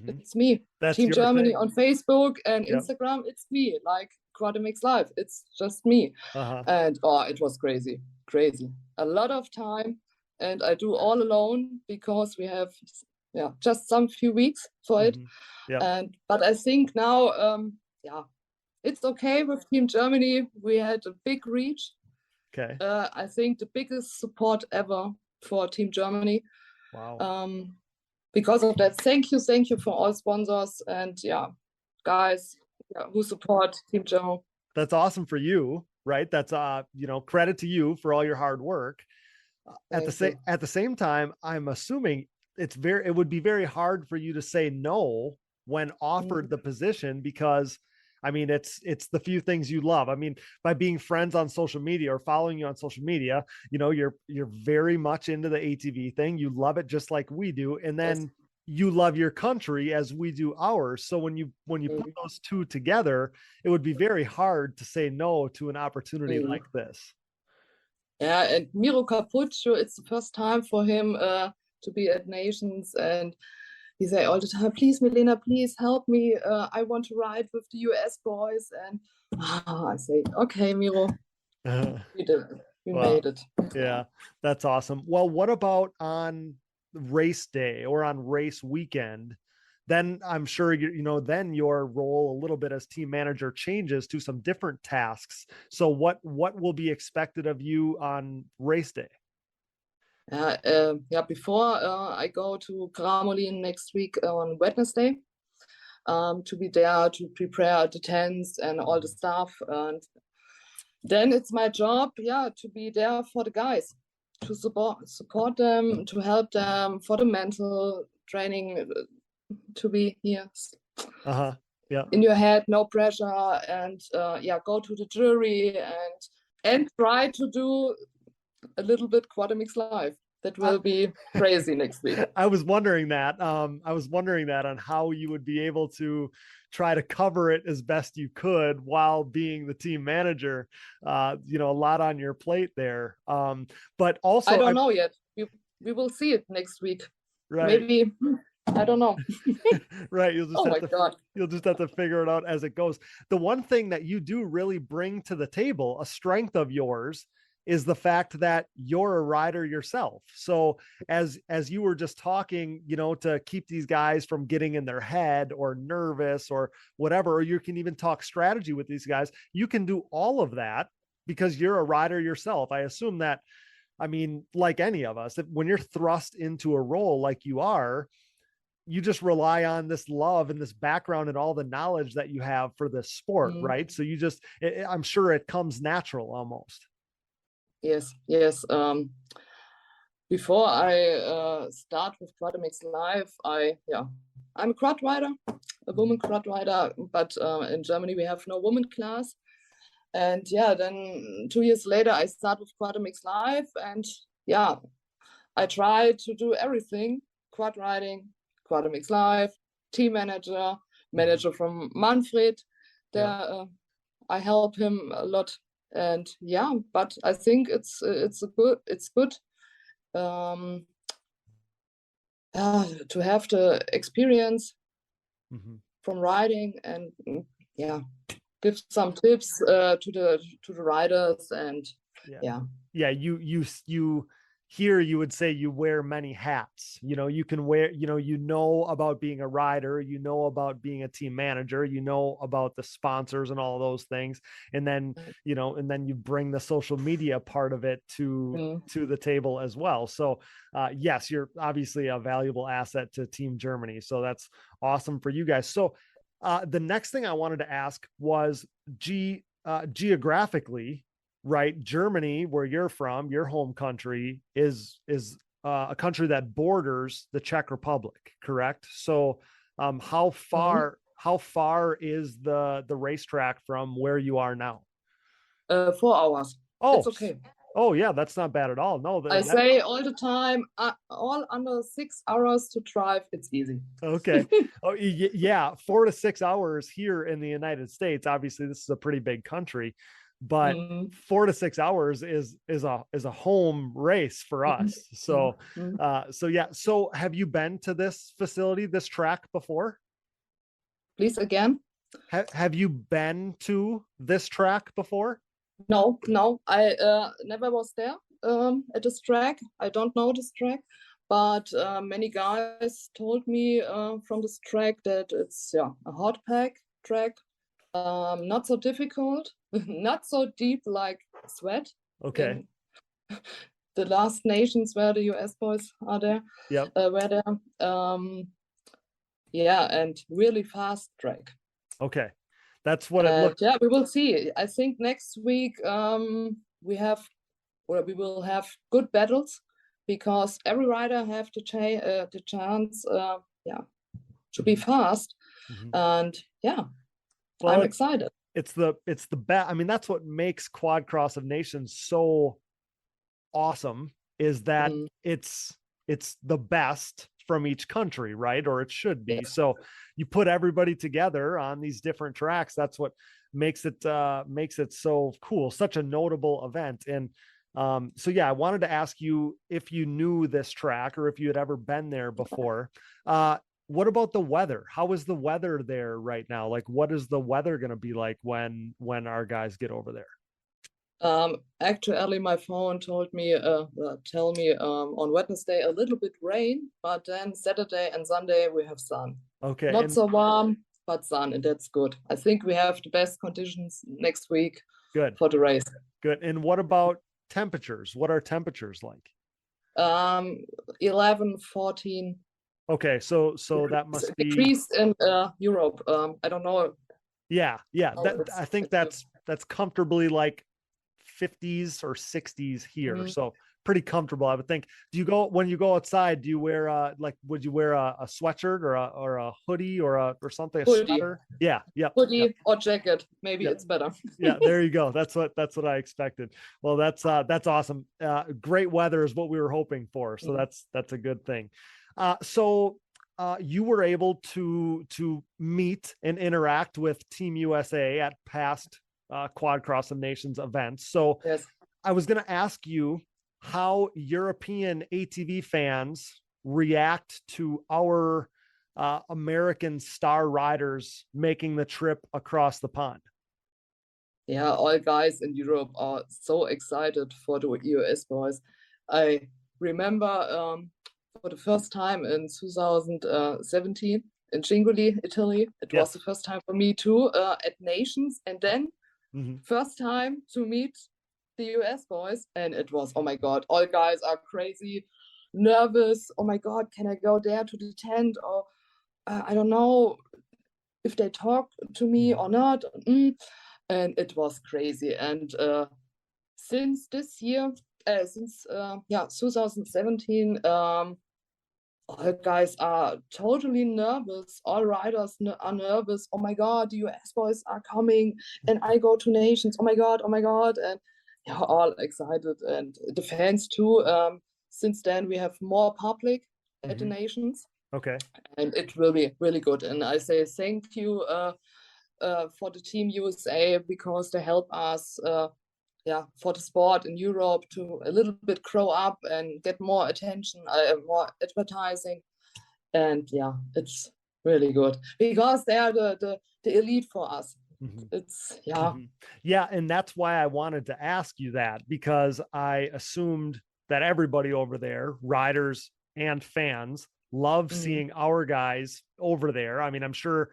It's me. That's Team your Germany thing. on Facebook and Instagram. It's me. Like QuadMXLive. It's just me. And it was crazy. A lot of time, and I do all alone, because we have just some few weeks for it. But I think now it's okay with Team Germany. We had a big reach. I think the biggest support ever for Team Germany. Wow. Because of that, thank you for all sponsors and guys who support Team Germany. That's awesome for you, right? That's credit to you for all your hard work. At the same time, I'm assuming it would be very hard for you to say no when offered the position, because I mean, it's the few things you love. I mean, by being friends on social media or following you on social media, you're very much into the ATV thing. You love it just like we do. And then you love your country as we do ours. So when you put those two together, it would be very hard to say no to an opportunity like this. Yeah, and Miro Cappuccio, it's the first time for him to be at Nations, and he say all the time, please, Milena, please help me. I want to ride with the US boys. And I say, okay, Miro, we did it. We made it. Yeah, that's awesome. Well, what about on race day or on race weekend? Then I'm sure then your role a little bit as team manager changes to some different tasks. So what will be expected of you on race day? Before I go to Gramolin next week on Wednesday, to be there to prepare the tents and all the stuff. And then it's my job, to be there for the guys, to support them, to help them for the mental training, to be here. In your head, no pressure, and go to the jury and try to do a little bit QuadMXLive. That will be crazy next week. I was wondering that. on how you would be able to try to cover it as best you could while being the team manager. A lot on your plate there. But also, I don't know yet. We will see it next week. Right. Maybe. I don't know. Right. You'll just have to figure it out as it goes. The one thing that you do really bring to the table, a strength of yours, is the fact that you're a rider yourself. So as you were just talking, you know, to keep these guys from getting in their head or nervous or whatever, or you can even talk strategy with these guys, you can do all of that because you're a rider yourself. I assume that, I mean, like any of us, when you're thrust into a role like you are, you just rely on this love and this background and all the knowledge that you have for this sport, right? So you just, I'm sure it comes natural almost. Yes. Before I start with QuadMXLive, I'm a quad rider, a woman quad rider, but in Germany we have no woman class. And then 2 years later I start with QuadMXLive, and I try to do everything: quad riding, QuadMXLive, team manager from Manfred. I help him a lot, and but I think it's good to have the experience from riding, and give some tips to the riders, and you here you would say you wear many hats. You know, you can wear, you know about being a rider, you know about being a team manager, you know about the sponsors and all those things, and then you bring the social media part of it to the table as well. So yes, you're obviously a valuable asset to Team Germany, so that's awesome for you guys. So the next thing I wanted to ask was geographically, right? Germany, where you're from, your home country, is a country that borders the Czech Republic, correct? So how far is the racetrack from where you are now? 4 hours. Oh, it's okay. Oh yeah, that's not bad at all. No, I say all the time, all under 6 hours to drive, it's easy. Okay. Oh yeah, 4 to 6 hours here in the United States. Obviously, this is a pretty big country, but 4 to 6 hours is a home race for us. So So have you been to this facility, this track before? Please again. Have you been to this track before? No, I never was there at this track. I don't know this track, but many guys told me from this track that it's a hard pack track, not so difficult, not so deep like Sweat. Okay. The last nations where the US boys are there. Yep. Were there. And really fast track. Okay. That's what it looks. We will see. I think next week we will have good battles, because every rider have to the chance to be fast. And well, I'm excited. It's the best. I mean, that's what makes Quadcross of Nations so awesome, is that it's the best from each country, right? Or it should be. So you put everybody together on these different tracks. That's what makes it so cool, such a notable event. And I wanted to ask you if you knew this track or if you had ever been there before. What about the weather? How is the weather there right now? Like, what is the weather going to be like when our guys get over there? Actually, my phone tell me on Wednesday a little bit rain, but then Saturday and Sunday we have sun. Okay. Not so warm, but sun, and that's good. I think we have the best conditions next week. Good. For the race. Good. And what about temperatures? What are temperatures like? 11, 14. Okay, so that must be decreased in Europe. I don't know. Yeah. I think that's comfortably like 50s or 60s here. So pretty comfortable, I would think. When you go outside, do you wear would you wear a sweatshirt or a hoodie or something? Hoodie. A sweater? Yeah. Hoodie or jacket. Maybe it's better. Yeah, there you go. That's what I expected. Well, that's awesome. Great weather is what we were hoping for. So that's a good thing. So you were able to meet and interact with Team USA at past Quadcross of Nations events. So yes. I was going to ask you how European ATV fans react to our American star riders making the trip across the pond. yeah, all guys in Europe are so excited for the US boys. I remember for the first time in 2017 in Cingoli, Italy. It was the first time for me too at Nations, and then first time to meet the US boys, and it was, oh my God, all guys are crazy, nervous. Oh my God, can I go there to the tent? Or I don't know if they talk to me or not. And it was crazy. And since this year, since 2017, all guys are totally nervous. All riders are nervous. Oh my God, the US boys are coming, and I go to Nations. Oh my God, and yeah, all excited, and the fans too. Since then, we have more public at the Nations. Okay, and it will be really good. And I say thank you for the Team USA, because they help us. For the sport in Europe to a little bit grow up and get more attention, more advertising. And yeah, it's really good because they are the elite for us. It's yeah. And that's why I wanted to ask you that, because I assumed that everybody over there, riders and fans, love seeing our guys over there. I mean, I'm sure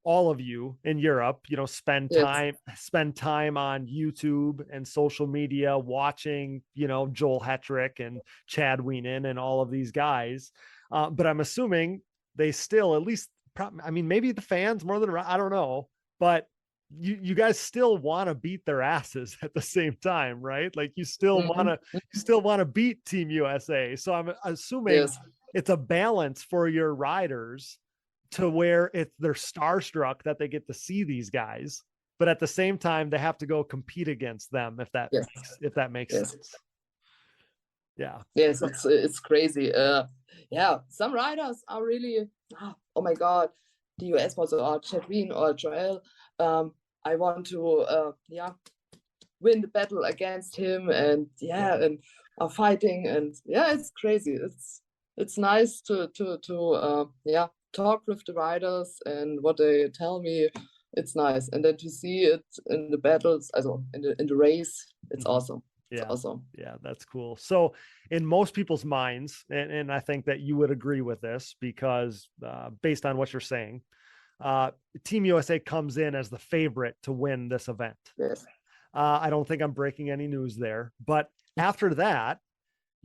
all of you in Europe, spend time on YouTube and social media watching, Joel Hetrick and Chad Wienen and all of these guys. But I'm assuming they still, at least, maybe the fans more than, I don't know, but you guys still want to beat their asses at the same time, right? Like you still want to beat Team USA. So I'm assuming it's a balance for your riders to where they're starstruck that they get to see these guys, but at the same time they have to go compete against them, if that makes sense. Yeah. Yes, it's crazy. Some riders are really, oh my God, the US was or Chad Wien or Joel. I want to win the battle against him, and and are fighting, and it's crazy. It's nice to talk with the riders and what they tell me. It's nice, and then to see it in the battles, also in the race, it's awesome. It's awesome. Yeah, that's cool. So in most people's minds, and I think that you would agree with this, because based on what you're saying, Team USA comes in as the favorite to win this event. Yes. I don't think I'm breaking any news there, but after that,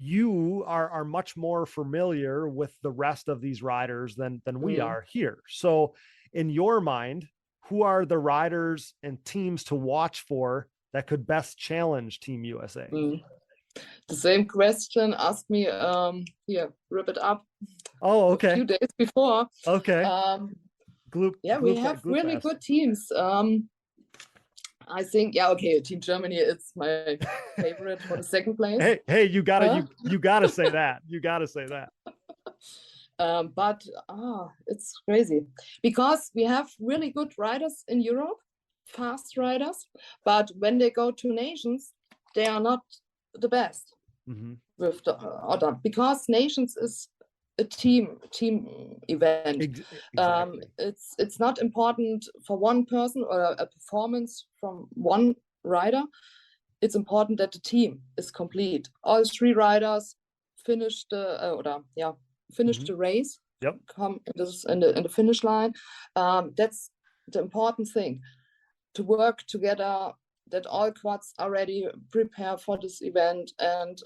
you are much more familiar with the rest of these riders than we are here. So in your mind, who are the riders and teams to watch for that could best challenge Team USA? The same question asked me rip it up. Oh, okay. A few days before. Okay. We have really good teams. I think, Team Germany, it's my favorite for the second place. Hey, you gotta say that. You gotta say that. But it's crazy because we have really good riders in Europe, fast riders. But when they go to Nations, they are not the best with the order, because Nations is a team event. Exactly. It's not important for one person or a performance from one rider. It's important that the team is complete. All three riders finish the race. Yep. Come in the finish line. That's the important thing, to work together, that all quads are ready, prepare for this event, and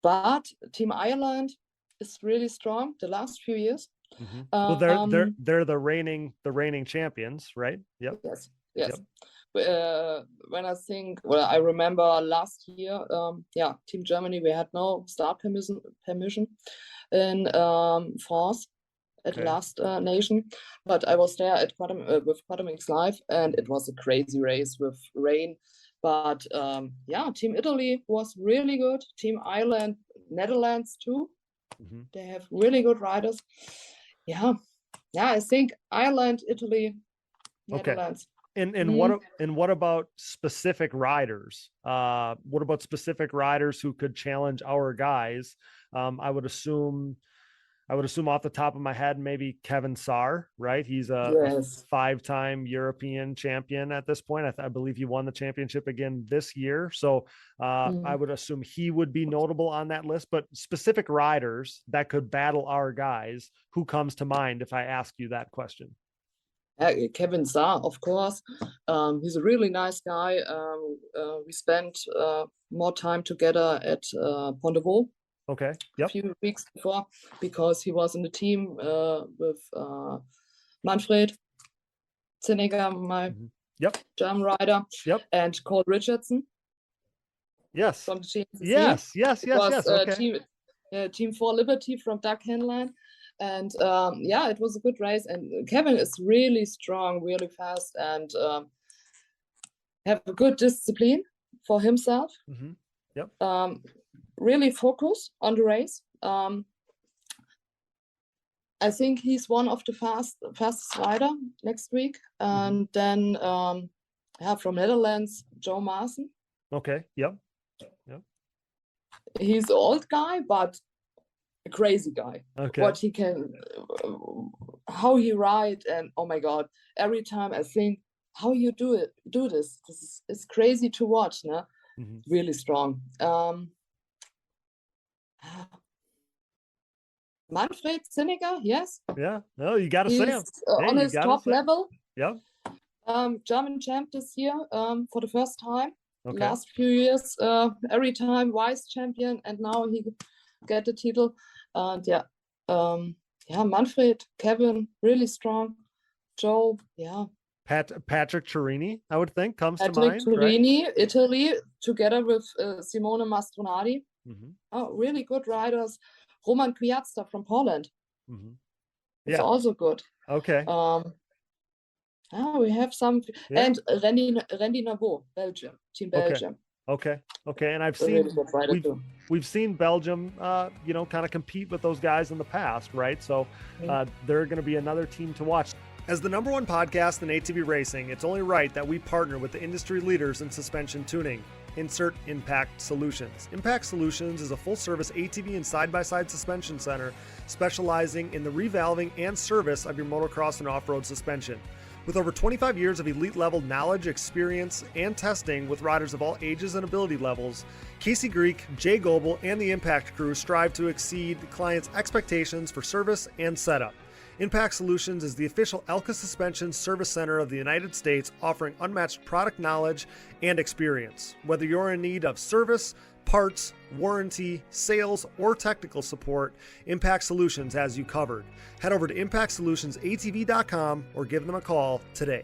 But Team Ireland is really strong the last few years. Well, they're the reigning champions, right? Yep. Yes. Yep. When I remember last year, Team Germany, we had no start permission in France at the last nation, but I was there at with QuadMXLive, and it was a crazy race with rain. But Team Italy was really good. Team Ireland, Netherlands too. They have really good riders. I think Ireland, Italy, Netherlands. And what about specific riders? What about specific riders who could challenge our guys? I would assume I would assume off the top of my head, maybe Kevin Saar, right? He's a Yes. 5-time European champion at this point. I believe he won the championship again this year. So I would assume he would be notable on that list, but specific riders that could battle our guys, who comes to mind if I ask you that question? Kevin Saar, of course. He's a really nice guy. We spent more time together at Pont-de-Vaux. Okay. A few weeks before, because he was in the team with Manfred Zinneger, my German rider, and Cole Richardson. Yes. From the team. Yes. Okay. Team for Liberty from Doug Henline. And it was a good race. And Kevin is really strong, really fast, and have a good discipline for himself. Really focus on the race. I think he's one of the fastest rider next week. And then from Netherlands, Joe Maassen. Okay. Yep. He's an old guy, but a crazy guy. Okay. What he can, how he ride, and oh my God! Every time I think, how you do this? This is crazy to watch. No? Really strong. Manfred Zinneger, yes. Yeah, no, you got to say him. On his top level. Yeah. German champ this year for the first time. Okay. Last few years, every time vice champion, and now he get the title. And Manfred, Kevin, really strong. Joe, Patrick Turini, I would think, comes to mind. Patrick Turini, right? Italy, together with Simone Mastronardi. Oh, really good riders. Roman Kwiatska from Poland. It's also good. Okay. We have some, and Randy Nabo, Belgium, Team Belgium. Okay. And I've seen we've seen Belgium, kind of compete with those guys in the past, right? So they're going to be another team to watch. As the #1 podcast in ATV racing, it's only right that we partner with the industry leaders in suspension tuning. Insert Impact Solutions. Impact Solutions is a full-service ATV and side-by-side suspension center specializing in the revalving and service of your motocross and off-road suspension. With over 25 years of elite-level knowledge, experience, and testing with riders of all ages and ability levels, Casey Greek, Jay Goebel, and the Impact crew strive to exceed clients' expectations for service and setup. Impact Solutions is the official Elka Suspension Service Center of the United States, offering unmatched product knowledge and experience. Whether you're in need of service, parts, warranty, sales, or technical support, Impact Solutions has you covered. Head over to ImpactSolutionsATV.com or give them a call today.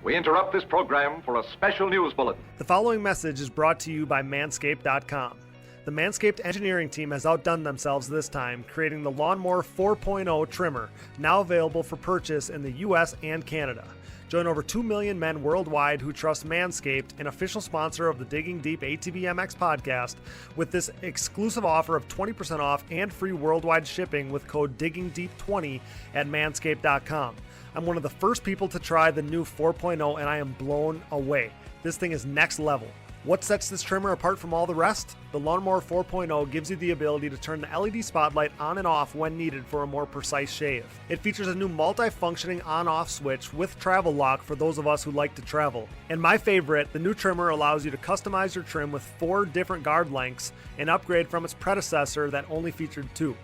We interrupt this program for a special news bulletin. The following message is brought to you by Manscaped.com. The Manscaped engineering team has outdone themselves this time, creating the Lawnmower 4.0 trimmer, now available for purchase in the US and Canada. Join over 2 million men worldwide who trust Manscaped, an official sponsor of the Digging Deep ATVMX podcast, with this exclusive offer of 20% off and free worldwide shipping with code DIGGINGDEEP20 at Manscaped.com. I'm one of the first people to try the new 4.0 and I am blown away. This thing is next level. What sets this trimmer apart from all the rest? The Lawnmower 4.0 gives you the ability to turn the LED spotlight on and off when needed for a more precise shave. It features a new multi-functioning on-off switch with travel lock for those of us who like to travel. And my favorite, the new trimmer allows you to customize your trim with 4 different guard lengths, an upgrade from its predecessor that only featured 2.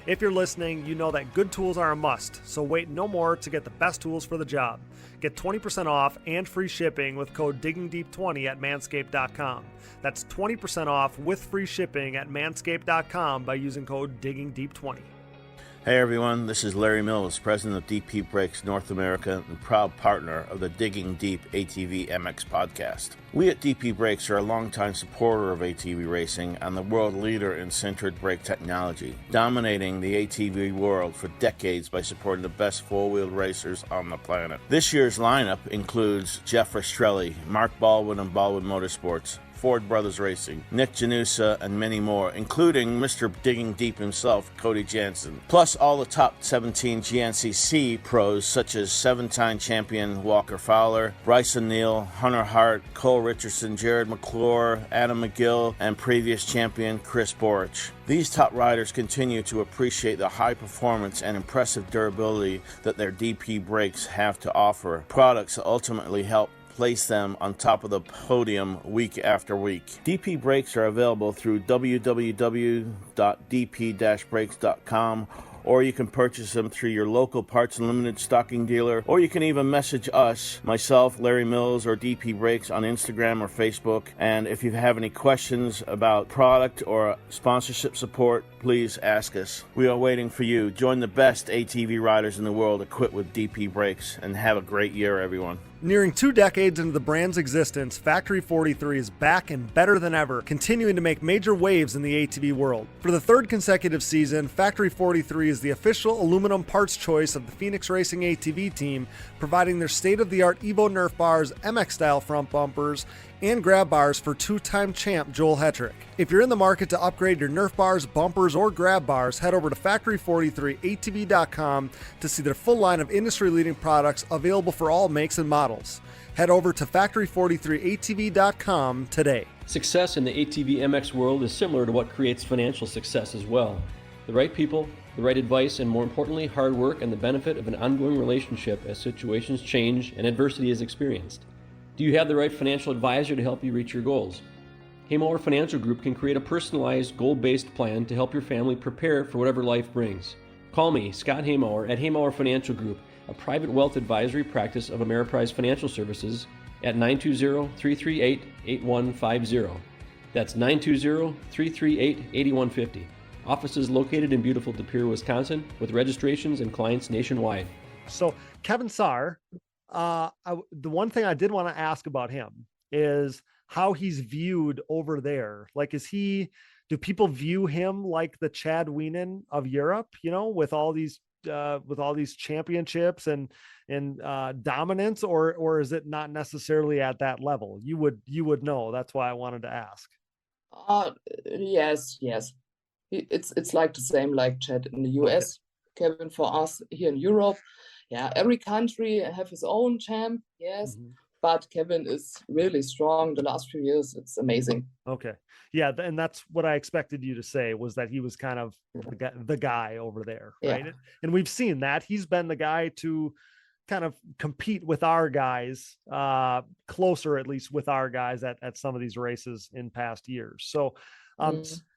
If you're listening, you know that good tools are a must, so wait no more to get the best tools for the job. Get 20% off and free shipping with code DIGGINGDEEP20 at Manscaped.com. That's 20% off with free shipping at Manscaped.com by using code DIGGINGDEEP20. Hey everyone, this is Larry Mills, president of DP Brakes North America and proud partner of the Digging Deep ATVMX podcast. We at DP Brakes are a longtime supporter of ATV racing and the world leader in sintered brake technology, dominating the ATV world for decades by supporting the best four-wheeled racers on the planet. This year's lineup includes Jeff Rastrelli, Mark Baldwin and Baldwin Motorsports, Ford Brothers Racing, Nick Janusa, and many more, including Mr. Digging Deep himself, Cody Jansen. Plus all the top 17 GNCC pros such as 7-time champion Walker Fowler, Bryson Neal, Hunter Hart, Cole Richardson, Jared McClure, Adam McGill, and previous champion Chris Borich. These top riders continue to appreciate the high performance and impressive durability that their DP brakes have to offer, products that ultimately help place them on top of the podium week after week. DP brakes are available through www.dp-brakes.com, or you can purchase them through your local Parts Unlimited stocking dealer, or you can even message us, myself, Larry Mills, or DP Brakes on Instagram or Facebook. And if you have any questions about product or sponsorship support, please ask us. We are waiting for you. Join the best ATV riders in the world equipped with DP Brakes, and have a great year, everyone. Nearing 2 decades into the brand's existence, Factory 43 is back and better than ever, continuing to make major waves in the ATV world. For the 3rd consecutive season, Factory 43 is the official aluminum parts choice of the Phoenix Racing ATV team, providing their state-of-the-art Evo Nerf bars, MX-style front bumpers, and grab bars for 2-time champ Joel Hetrick. If you're in the market to upgrade your Nerf bars, bumpers, or grab bars, head over to factory43atv.com to see their full line of industry-leading products available for all makes and models. Head over to factory43atv.com today. Success in the ATVMX world is similar to what creates financial success as well. The right people, the right advice, and more importantly, hard work and the benefit of an ongoing relationship as situations change and adversity is experienced. Do you have the right financial advisor to help you reach your goals? Haymauer Financial Group can create a personalized, goal-based plan to help your family prepare for whatever life brings. Call me, Scott Haymauer, at Haymauer Financial Group, a private wealth advisory practice of Ameriprise Financial Services, at 920-338-8150. That's 920-338-8150. Offices located in beautiful De Pere, Wisconsin, with registrations and clients nationwide. So Kevin Saar, the one thing I did want to ask about him is how he's viewed over there. Like, do people view him like the Chad Wienen of Europe, with all these championships and dominance, or is it not necessarily at that level? You would know. That's why I wanted to ask. Yes. It's like the same like Chad in the US. Okay. Kevin for us here in Europe. Yeah, every country have his own champ, yes, but Kevin is really strong the last few years. It's amazing. Okay. Yeah, and that's what I expected you to say, was that he was kind of the guy over there, right? Yeah. And we've seen that. He's been the guy to kind of compete with our guys, closer at least with our guys at some of these races in past years. So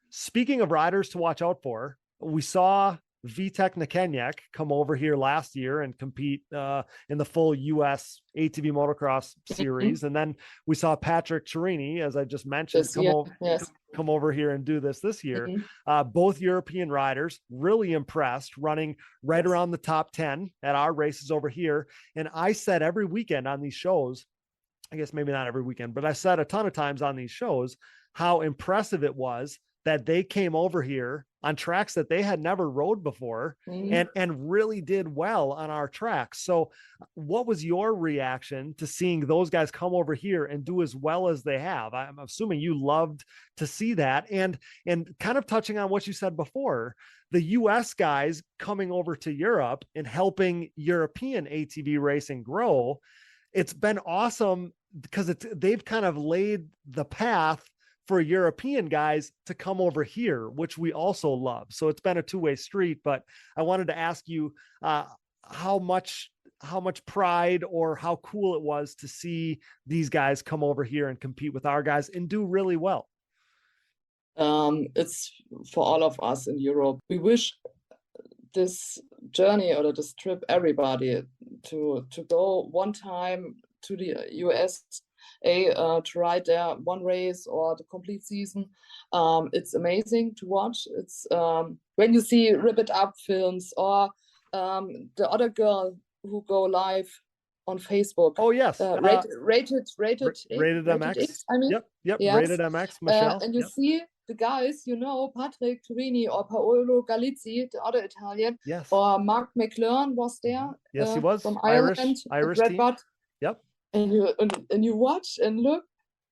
speaking of riders to watch out for, we saw Vitek Nikenyek come over here last year and compete in the full US ATV motocross series. And then we saw Patrick Chiarini, as I just mentioned, come over here and do this year. Both European riders, really impressed, running right around the top 10 at our races over here. And I said every weekend on these shows, I guess maybe not every weekend, but I said a ton of times on these shows how impressive it was that they came over here on tracks that they had never rode before and really did well on our tracks. So what was your reaction to seeing those guys come over here and do as well as they have? I'm assuming you loved to see that. And kind of touching on what you said before, the US guys coming over to Europe and helping European ATV racing grow. It's been awesome because they've kind of laid the path for European guys to come over here, which we also love. So it's been a two-way street, but I wanted to ask you how much pride or how cool it was to see these guys come over here and compete with our guys and do really well. It's for all of us in Europe. We wish this journey or this trip, everybody to go one time to the US to ride there one race or the complete season. It's amazing to watch. It's when you see Rip It Up films or the other girl who go live on Facebook. Oh yes, rated MX. I mean, yep. Yes. Rated MX. Michelle. And you see the guys, Patrick Chiarini or Paolo Galizzi, the other Italian. Yes. Or Mark Mclennan was there. Yes, he was from Ireland. Irish Red team. Bud. Yep. And you watch and look,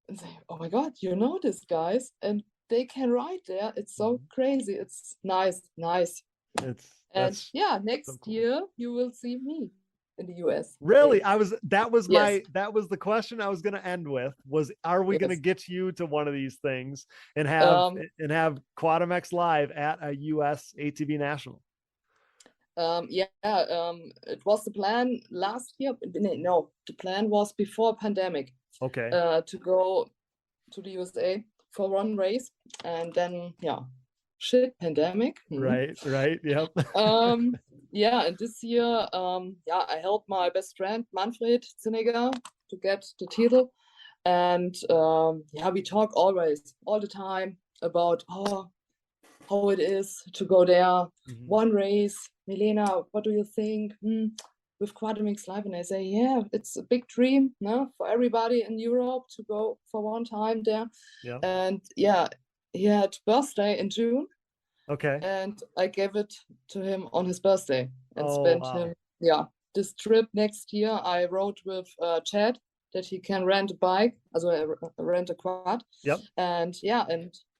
and say, oh my God, you know these guys, and they can ride there. It's so crazy. It's nice. That's Next so cool. year you will see me in the US. Really? Yes. That was the question I was going to end with was, are we going to get you to one of these things and have QuadMXLive at a US ATV National? It was the plan last year. No, the plan was before pandemic. Okay. To go to the USA for one race, and then pandemic. Right. Yep. And this year, I helped my best friend Manfred Zinneger to get the title, and we talk all the time about how it is to go there. One race. Milena, what do you think? With QuadMXLive, and I say, it's a big dream, for everybody in Europe to go for one time there. Yeah. And he had birthday in June. Okay. And I gave it to him on his birthday and spent him this trip next year. I wrote with Chad that he can rent a bike, rent a quad. Yep. And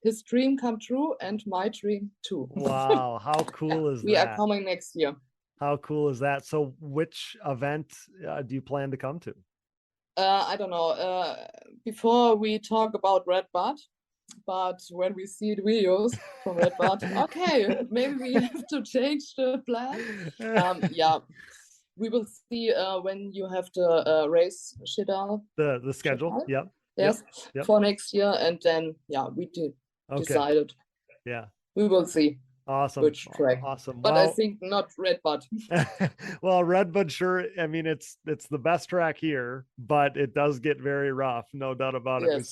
his dream come true and my dream too. Wow, how cool is that? We are coming next year. How cool is that? So which event do you plan to come to? I don't know. Before we talk about Red Bud, but when we see the videos from Red Bud, okay, maybe we have to change the plan. We will see when you have the race schedule. The schedule, yep. Yes, yep. For next year, and then we decided. Yeah. We will see. Awesome. Which track. Awesome. But I think not Red Bud. Well, Red Bud, sure. I mean, it's the best track here, but it does get very rough, no doubt about it.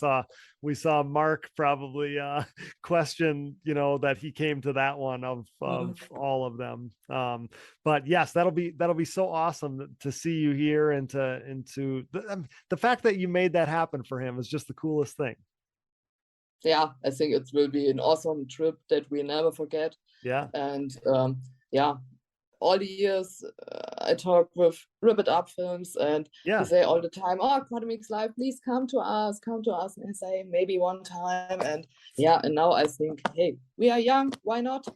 We saw Mark probably question, that he came to that one of all of them. But yes, that'll be so awesome to see you here and the fact that you made that happen for him is just the coolest thing. Yeah, I think it will be an awesome trip that we never forget. Yeah. And all the years I talk with Ribbit Up Films, and they say all the time, QuadMXLive, please come to us. And I say maybe one time. And and now I think, hey, we are young, why not?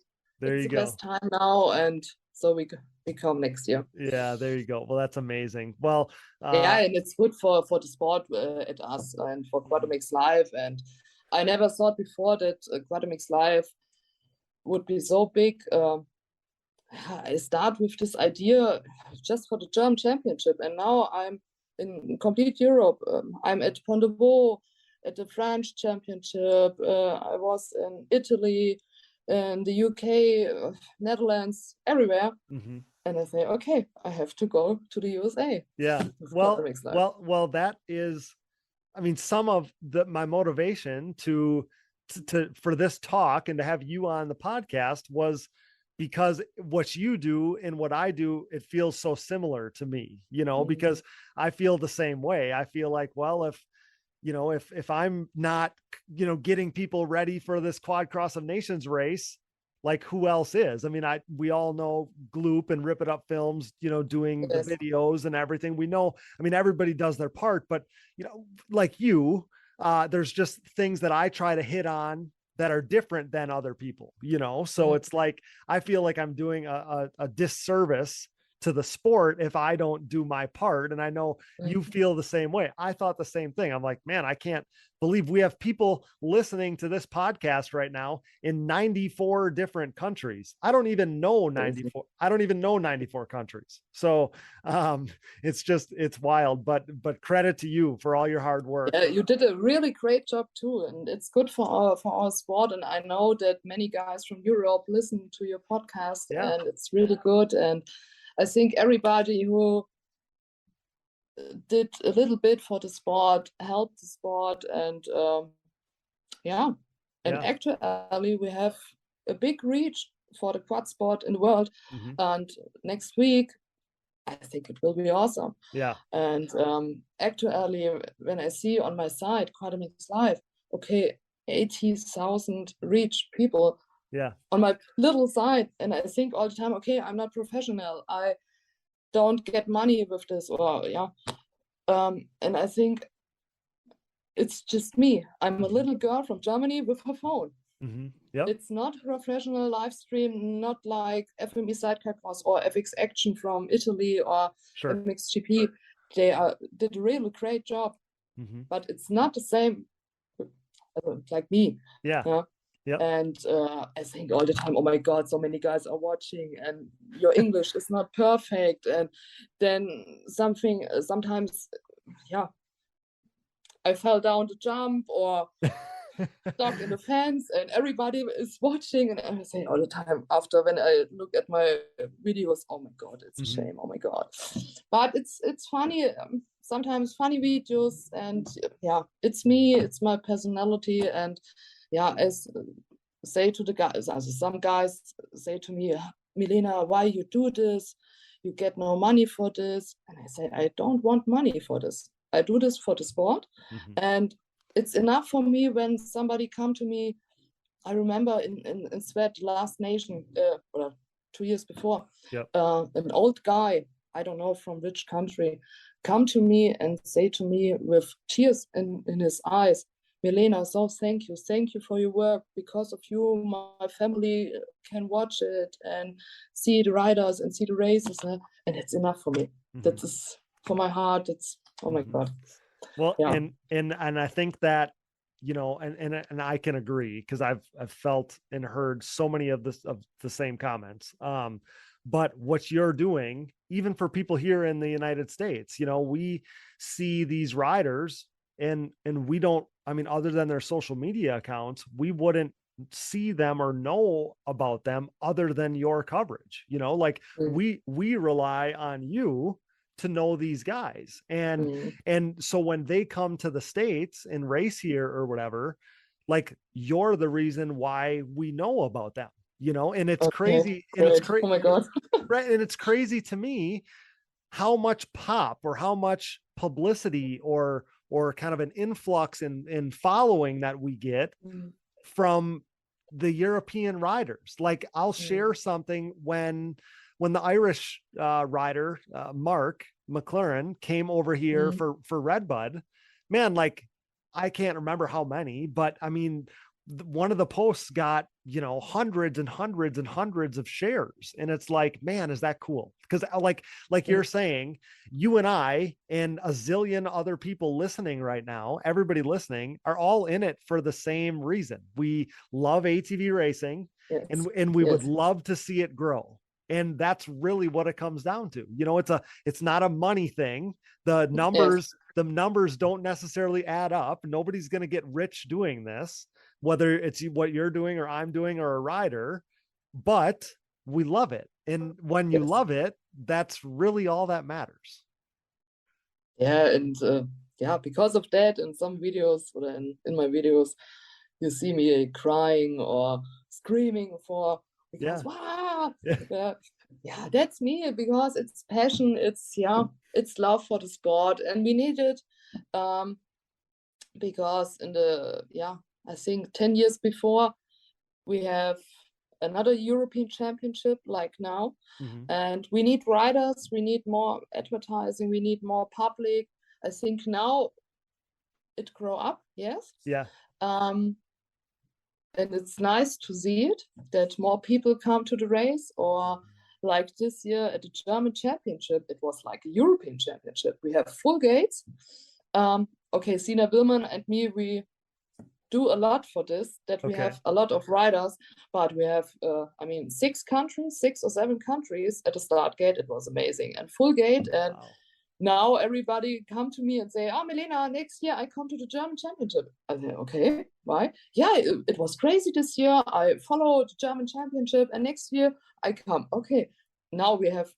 It's the best time now, and so we come next year. Yeah, there you go. Well, that's amazing. Well, and it's good for the sport at us and for QuadMXLive. And I never thought before that QuadMXLive would be so big. I start with this idea just for the German championship, and now I'm in complete Europe. I'm at Pont de Vaux, at the French championship. I was in Italy, in the UK, Netherlands, everywhere. Mm-hmm. And I say, okay, I have to go to the USA. Yeah. Well, that is, I mean, some of my motivation to for this talk and to have you on the podcast was because what you do and what I do, it feels so similar to me, because I feel the same way. I feel like, well, if I'm not, getting people ready for this Quadcross of Nations race, like who else is? I mean, we all know Gloop and Rip It Up Films, doing the videos and everything. We know, I mean, everybody does their part, but like you, there's just things that I try to hit on that are different than other people, so it's like, I feel like I'm doing a disservice to the sport if I don't do my part. And I know you feel the same way. I thought the same thing. I'm like, man, I can't believe we have people listening to this podcast right now in 94 different countries. I don't even know 94. I don't even know 94 countries. So it's wild, but credit to you for all your hard work. Yeah, you did a really great job too. And it's good for our sport. And I know that many guys from Europe listen to your podcast and it's really good. And I think everybody who did a little bit for the sport helped the sport, and actually we have a big reach for the quad sport in the world. And next week I think it will be awesome. Yeah. And actually when I see on my site QuadMXLive, okay, 80,000 reach people. Yeah. On my little side, and I think all the time, okay, I'm not professional. I don't get money with this, and I think it's just me. I'm a little girl from Germany with her phone. Yep. It's not a professional live stream, not like FME Sidecars or FX Action from Italy or MXGP. They did a really great job, but it's not the same like me. Yeah. Yep. And I think all the time, oh my God, so many guys are watching and your English is not perfect. And then sometimes, I fell down to jump or stuck in the fence and everybody is watching. And I say all the time after when I look at my videos, oh my God, it's a shame. Oh my God. But it's funny. Sometimes funny videos and it's me, it's my personality. And as say to the guys, some guys say to me, Milena, why you do this? You get no money for this. And I say, I don't want money for this. I do this for the sport. And it's enough for me when somebody come to me. I remember in Sweat last nation, or 2 years before, an old guy, I don't know from which country, come to me and say to me with tears in his eyes, Milena, so thank you for your work. Because of you, my family can watch it and see the riders and see the races, and it's enough for me. That is for my heart. It's oh my God. Well, and I think that, you know, and I can agree because I've felt and heard so many of the same comments. But what you're doing, even for people here in the United States, you know, we see these riders and we don't, I mean, other than their social media accounts, we wouldn't see them or know about them other than your coverage, you know, like we rely on you to know these guys. And so when they come to the States and race here or whatever, like you're the reason why we know about them, you know, and it's crazy. And it's crazy. Oh my God. Right. And it's crazy to me how much pop or how much publicity or kind of an influx in following that we get from the European riders. Like I'll share something when the Irish rider, Mark Mclennan, came over here for Redbud, man, like I can't remember how many, but I mean, one of the posts got, you know, hundreds and hundreds and hundreds of shares. And it's like, man, is that cool? Because like you're saying, you and I and a zillion other people listening right now, everybody listening are all in it for the same reason. We love ATV racing and we would love to see it grow. And that's really what it comes down to. You know, it's not a money thing. The numbers don't necessarily add up. Nobody's going to get rich doing this, whether it's what you're doing or I'm doing or a rider, but we love it. And when you love it, that's really all that matters. Yeah. And because of that, in some videos or in my videos, you see me crying or screaming because that's me, because it's passion, it's love for the sport, and we need it because in the I think 10 years before we have another European championship like now, and we need riders, we need more advertising, we need more public. I think now it grow up, and it's nice to see it, that more people come to the race. Or like this year at the German championship, it was like a European championship. We have full gates. Sina Willman and me, we do a lot for this, that we have a lot of riders, but we have, 6 or 7 countries at the start gate. It was amazing and full gate. And now everybody come to me and say, oh, Milena, next year I come to the German championship. I say, okay, why? Yeah, it was crazy this year. I follow the German championship and next year I come. Okay, now we have,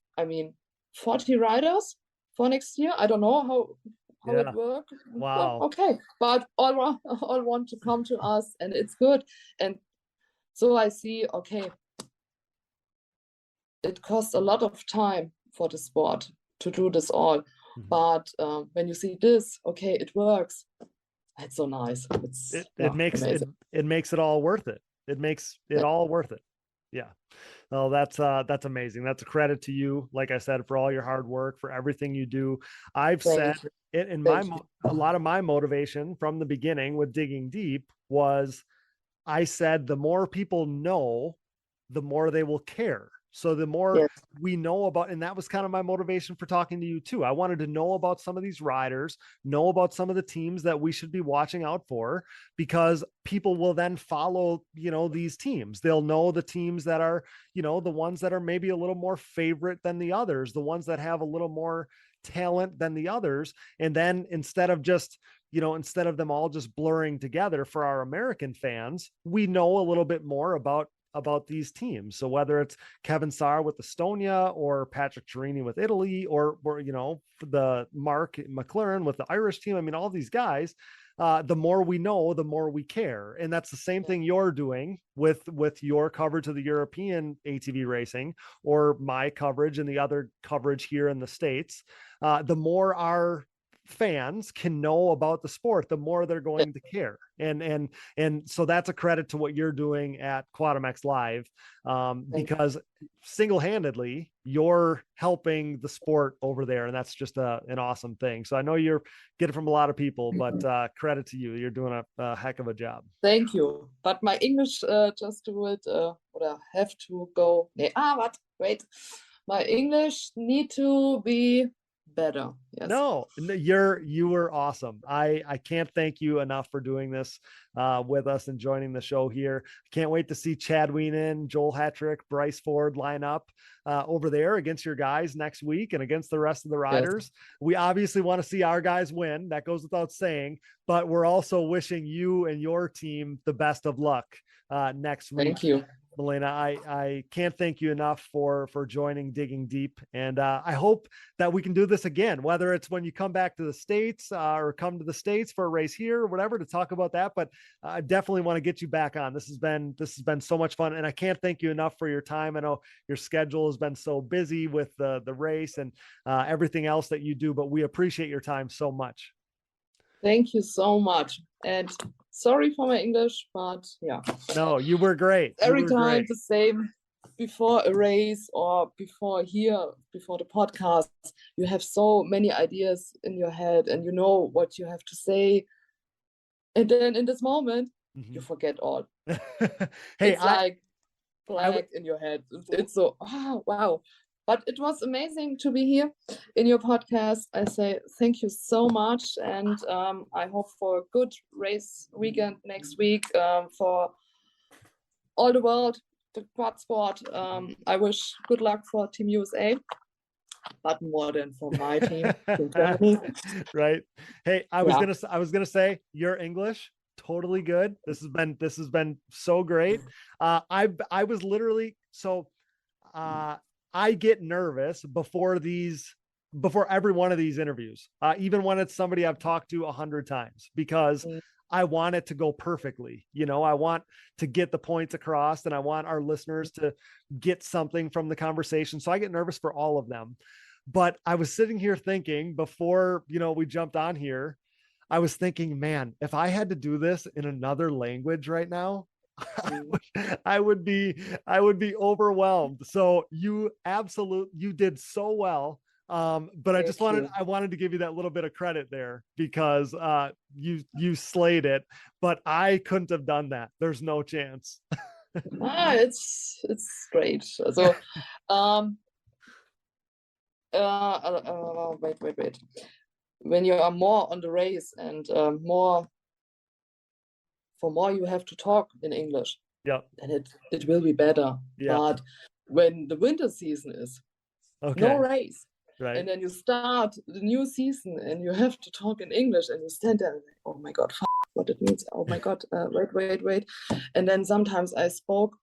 40 riders for next year. I don't know how it works. Wow. Well, okay, but all want to come to us and it's good. And so I see, okay, it costs a lot of time for the sport to do this all. But when you see this, okay, it works. It's so nice. It makes it all worth it. It makes it all worth it. Yeah. Well, that's amazing. That's a credit to you. Like I said, for all your hard work, for everything you do. I've said And a lot of my motivation from the beginning with Digging Deep was, I said, the more people know, the more they will care. So the more we know about, and that was kind of my motivation for talking to you too. I wanted to know about some of these riders, know about some of the teams that we should be watching out for, because people will then follow, these teams. They'll know the teams that are, the ones that are maybe a little more favorite than the others, the ones that have a little more talent than the others. And then instead of them all just blurring together for our American fans, we know a little bit more about these teams. So whether it's Kevin Saar with Estonia, or Patrick Chiarini with Italy, or the Mark Mclennan with the Irish team, I mean, all these guys, the more we know, the more we care. And that's the same thing you're doing with your coverage of the European ATV racing, or my coverage and the other coverage here in the States. The more our fans can know about the sport, the more they're going to care. And so that's a credit to what you're doing at QuadMXLive, because single-handedly you're helping the sport over there, and that's just an awesome thing. So I know you're getting from a lot of people, but credit to you. You're doing a heck of a job. Thank you. But my English just do it, or have to go. Wait. My English need to be better. Yes. No, you were awesome. I can't thank you enough for doing this with us and joining the show here. Can't wait to see Chad Wienen, Joel Hetrick, Bryce Ford line up over there against your guys next week and against the rest of the riders. Yes. We obviously want to see our guys win. That goes without saying, but we're also wishing you and your team the best of luck next week. Thank you, Milena. I can't thank you enough for joining Digging Deep. And I hope that we can do this again, whether it's when you come back to the States or come to the States for a race here or whatever, to talk about that. But I definitely want to get you back on. This has been so much fun. And I can't thank you enough for your time. I know your schedule has been so busy with the race and everything else that you do, but we appreciate your time so much. Thank you so much. And sorry for my English, but yeah. No, you were great. Every time the same, before a race or before the podcast, you have so many ideas in your head and you know what you have to say. And then in this moment, you forget all. Hey, it's like blank in your head. It's so, wow. But it was amazing to be here in your podcast. I say thank you so much. And I hope for a good race weekend next week for all the world, the quad sport. I wish good luck for Team USA, but more than for my team. Right. Hey, I was gonna say your English totally good. This has been so great. I was literally so I get nervous before every one of these interviews, even when it's somebody I've talked to 100 times, because I want it to go perfectly. I want to get the points across and I want our listeners to get something from the conversation. So I get nervous for all of them. But I was sitting here thinking before, we jumped on here, I was thinking, man, if I had to do this in another language right now, I would be overwhelmed. So you did so well. But I wanted to give you that little bit of credit there, because you slayed it, but I couldn't have done that. There's no chance. It's great. So wait. When you are more on the race and more you have to talk in English. Yeah. And it will be better. Yeah. But when the winter season is no race, right, and then you start the new season and you have to talk in English and you stand there and oh my God, what it means. Oh my God, wait. And then sometimes I spoke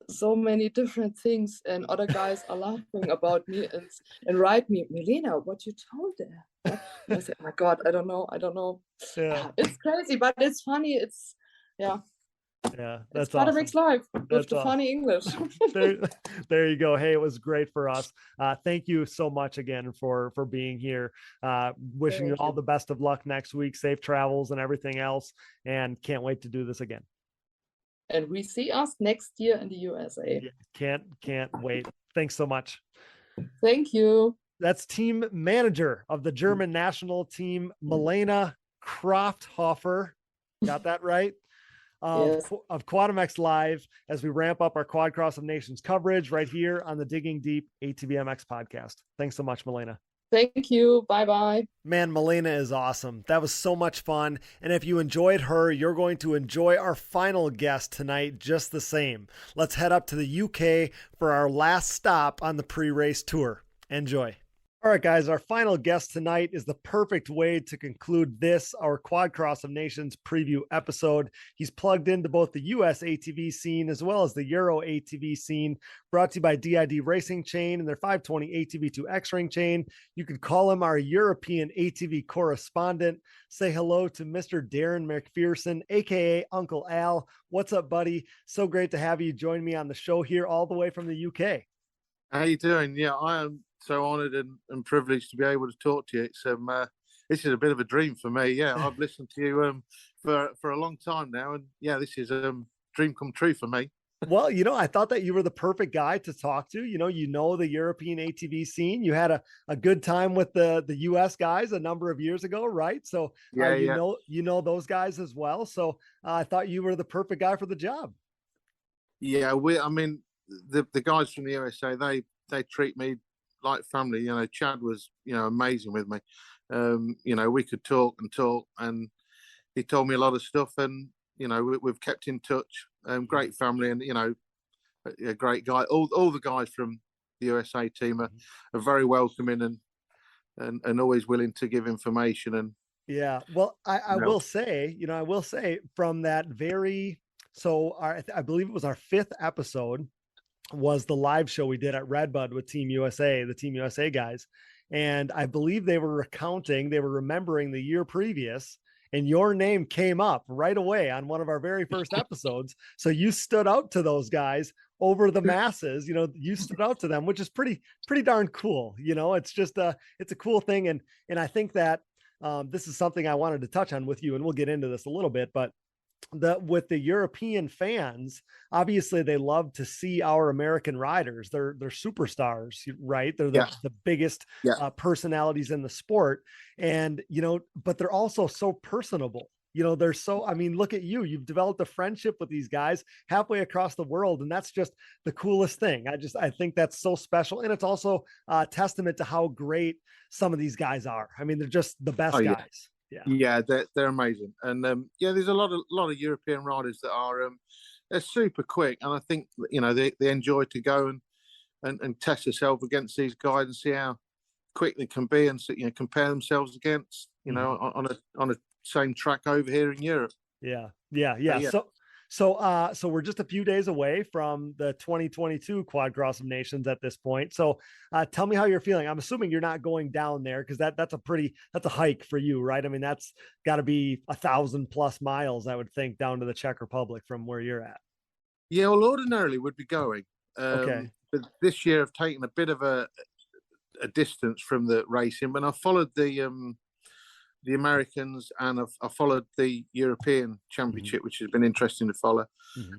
so many different things and other guys are laughing about me and write me, Milena, what you told there? And I said, oh my God, I don't know. Yeah. It's crazy, but it's funny. It's that's QuadMXLive with the awesome. funny English. there you go. Hey, it was great for us. Thank you so much again for being here. Wishing you all the best of luck next week, safe travels and everything else, and can't wait to do this again. And we see us next year in the USA. Yeah, can't wait. Thanks so much. Thank you. That's team manager of the German national team, Milena Krafthöfer. Got that right? Yes. Of QuadMXLive, as we ramp up our Quadcross of Nations coverage right here on the Digging Deep ATVMX podcast. Thanks so much, Milena. Thank you. Bye-bye. Man, Milena is awesome. That was so much fun. And if you enjoyed her, you're going to enjoy our final guest tonight just the same. Let's head up to the UK for our last stop on the pre-race tour. Enjoy. All right, guys, our final guest tonight is the perfect way to conclude this, our Quadcross of Nations preview episode. He's plugged into both the US ATV scene as well as the Euro ATV scene, brought to you by DID Racing Chain and their 520 ATV2 X-Ring chain. You could call him our European ATV correspondent. Say hello to Mr. Darren Mcpherson, aka Uncle Al. What's up, buddy? So great to have you join me on the show here all the way from the UK. How you doing? Yeah, I am so honoured and privileged to be able to talk to you. It's this is a bit of a dream for me. Yeah, I've listened to you for a long time now, and yeah, this is dream come true for me. Well, I thought that you were the perfect guy to talk to. You know the European ATV scene. You had a good time with the US guys a number of years ago, right? So you know those guys as well. So I thought you were the perfect guy for the job. Yeah, I mean the guys from the USA, they treat me like family. Chad was amazing with me. We could talk, and he told me a lot of stuff, and we've kept in touch. Great family, and a great guy. All the guys from the USA team are very welcoming and always willing to give information. And yeah, well, I will say from that I believe it was our 5th episode was the live show we did at Redbud with Team USA, the Team USA guys. And I believe they were remembering the year previous, and your name came up right away on one of our very first episodes. So you stood out to those guys over the masses. You stood out to them, which is pretty darn cool. It's just it's a cool thing. And I think that this is something I wanted to touch on with you, and we'll get into this a little bit, but with the European fans, obviously they love to see our American riders. They're superstars, right? They're the biggest personalities in the sport. And, but they're also so personable. They're so, look at you, you've developed a friendship with these guys halfway across the world. And that's just the coolest thing. I think that's so special. And it's also a testament to how great some of these guys are. They're just the best guys. Yeah, they're amazing, and there's a lot of European riders that are they're super quick, and I think they enjoy to go and test themselves against these guys and see how quick they can be, and compare themselves against on a same track over here in Europe. Yeah. So we're just a few days away from the 2022 Quadcross of Nations at this point. So tell me how you're feeling. I'm assuming you're not going down there, because that's a hike for you, right? That's got to be 1,000+ miles, I would think, down to the Czech Republic from where you're at. Yeah, well, ordinarily would be going. Okay. But this year I've taken a bit of a distance from the racing, but I followed the Americans, and I've followed the European Championship, which has been interesting to follow.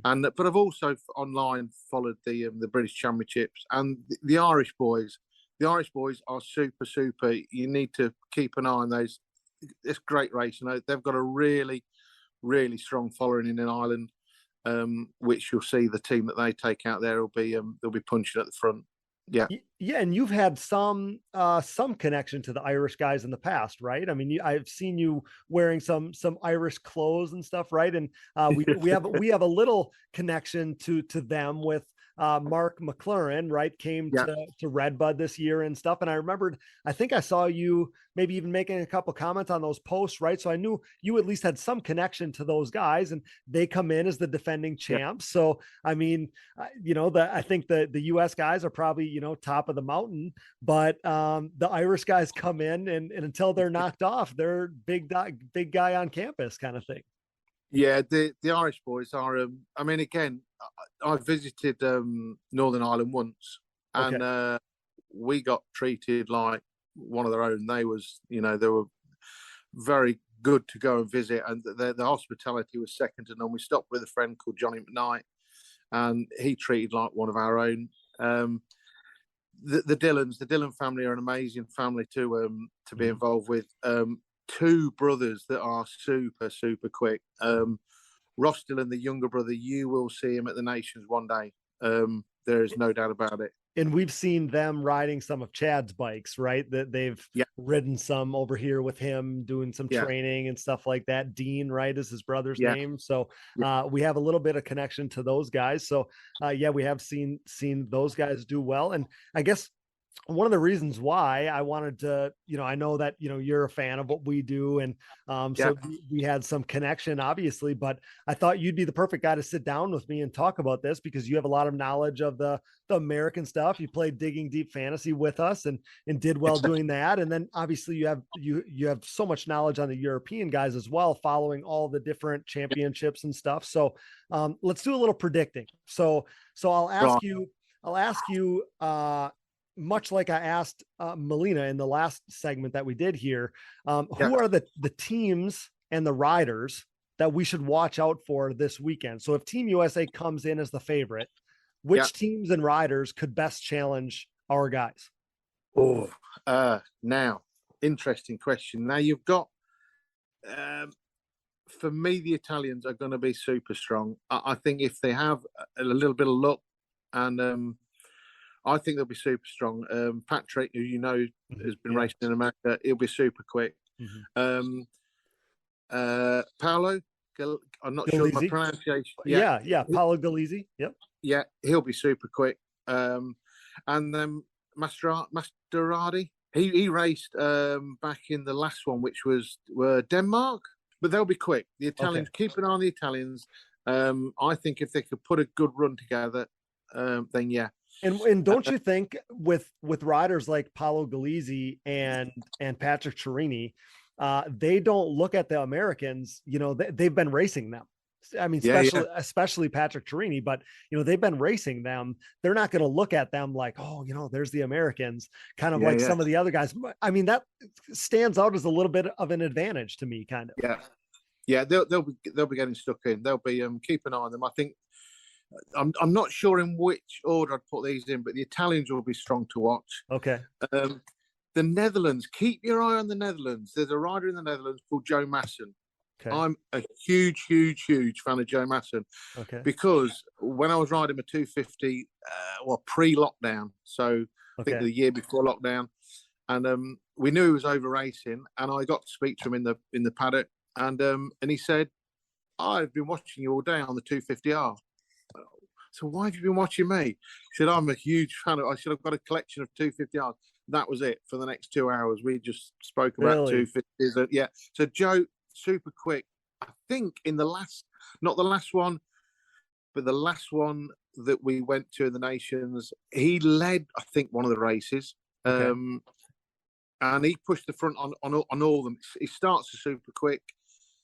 But I've also online followed the British Championships and the Irish boys. The Irish boys are super. You need to keep an eye on those. It's great racing. They've got a really, really strong following in Ireland, which you'll see the team that they take out there will be they'll be punching at the front. Yeah, and you've had some connection to the Irish guys in the past, right? I've seen you wearing some Irish clothes and stuff, right? And we have a little connection to them with Mark Mclennan, right? Came to Redbud this year and stuff. And I think I saw you maybe even making a couple comments on those posts, right? So I knew you at least had some connection to those guys, and they come in as the defending champs. So, I think the US guys are probably, top of the mountain, but the Irish guys come in and until they're knocked off, they're big guy on campus kind of thing. Yeah, the Irish boys are. Again, I visited Northern Ireland once, and we got treated like one of their own. They were very good to go and visit, and the hospitality was second to none. We stopped with a friend called Johnny McKnight, and he treated like one of our own. the Dillon family are an amazing family to be involved with. Two brothers that are super quick. Ross Dillon, the younger brother, you will see him at the Nations one day. There is no doubt about it. And we've seen them riding some of Chad's bikes, right? That they've ridden some over here with him, doing some training and stuff like that. Dean, right, is his brother's name. So we have a little bit of connection to those guys. So we have seen those guys do well. And I guess one of the reasons why I wanted to, I know that, you're a fan of what we do. And so we had some connection, obviously, but I thought you'd be the perfect guy to sit down with me and talk about this because you have a lot of knowledge of the American stuff. You played Digging Deep Fantasy with us and did well doing that. And then obviously you have so much knowledge on the European guys as well, following all the different championships and stuff. So let's do a little predicting. So I'll ask you, much like I asked Milena in the last segment that we did here, who are the teams and the riders that we should watch out for this weekend? So if Team USA comes in as the favorite, which teams and riders could best challenge our guys? Now, interesting question. Now you've got, for me, the Italians are going to be super strong. I think if they have a little bit of luck and, I think they'll be super strong. Patrick, who has been racing in America, he'll be super quick. Paolo, I'm not sure my pronunciation. Paolo Galizzi. Yep. Yeah, he'll be super quick. And then Mascherati, he raced back in the last one, which was Denmark, but they'll be quick. The Italians, keep an eye on the Italians. I think if they could put a good run together, then yeah. And don't you think with riders like Paolo Galizzi and Patrick Chiarini, they don't look at the Americans, they've been racing them. I mean, especially Patrick Chiarini, but they've been racing them. They're not going to look at them like, oh, there's the Americans, kind of like some of the other guys. I mean, that stands out as a little bit of an advantage to me, kind of. Yeah, they'll be getting stuck in. They'll be keep an eye on them. I think. I'm not sure in which order I'd put these in, but the Italians will be strong to watch. Okay. The Netherlands, keep your eye on the Netherlands. There's a rider in the Netherlands called Joe Masson. Okay. I'm a huge fan of Joe Masson. Okay. Because when I was riding a 250, pre-lockdown, so I think the year before lockdown, and we knew he was over racing, and I got to speak to him in the paddock, and he said, "I've been watching you all day on the 250R." So why have you been watching me? He said, I'm a huge fan of, I said, I've got a collection of 250Rs. That was it for the next 2 hours. We just spoke about 250s. Yeah. So Joe, super quick. I think in the last, not the last one, but the last one that we went to in the Nations, he led, I think, one of the races. Okay. And he pushed the front on all of them. He starts super quick.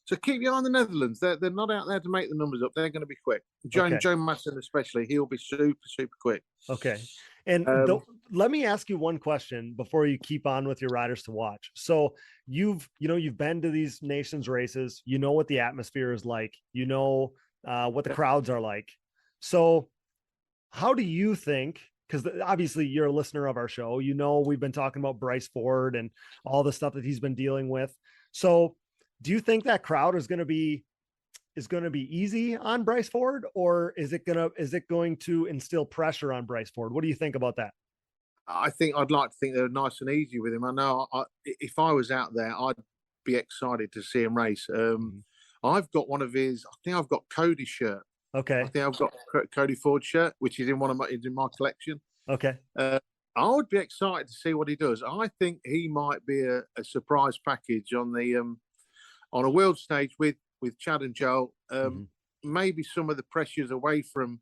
So keep your eye on the Netherlands. They're not out there to make the numbers up. They're going to be quick. Joe Masson especially, he'll be super quick. Okay. And let me ask you one question before you keep on with your riders to watch. So you've been to these Nations races. You know what the atmosphere is like. You know what the crowds are like. So how do you think? Because obviously you're a listener of our show. We've been talking about Bryce Ford and all the stuff that he's been dealing with. So do you think that crowd is going to be easy on Bryce Ford, or is it going to instill pressure on Bryce Ford? What do you think about that? I'd like to think they're nice and easy with him. I know if I was out there, I'd be excited to see him race. I've got one of his. I think I've got Cody's shirt. Okay. I think I've got Cody Ford's shirt, which is in my collection. Okay. I would be excited to see what he does. I think he might be a surprise package on a world stage with Chad and Joel. Maybe some of the pressures away from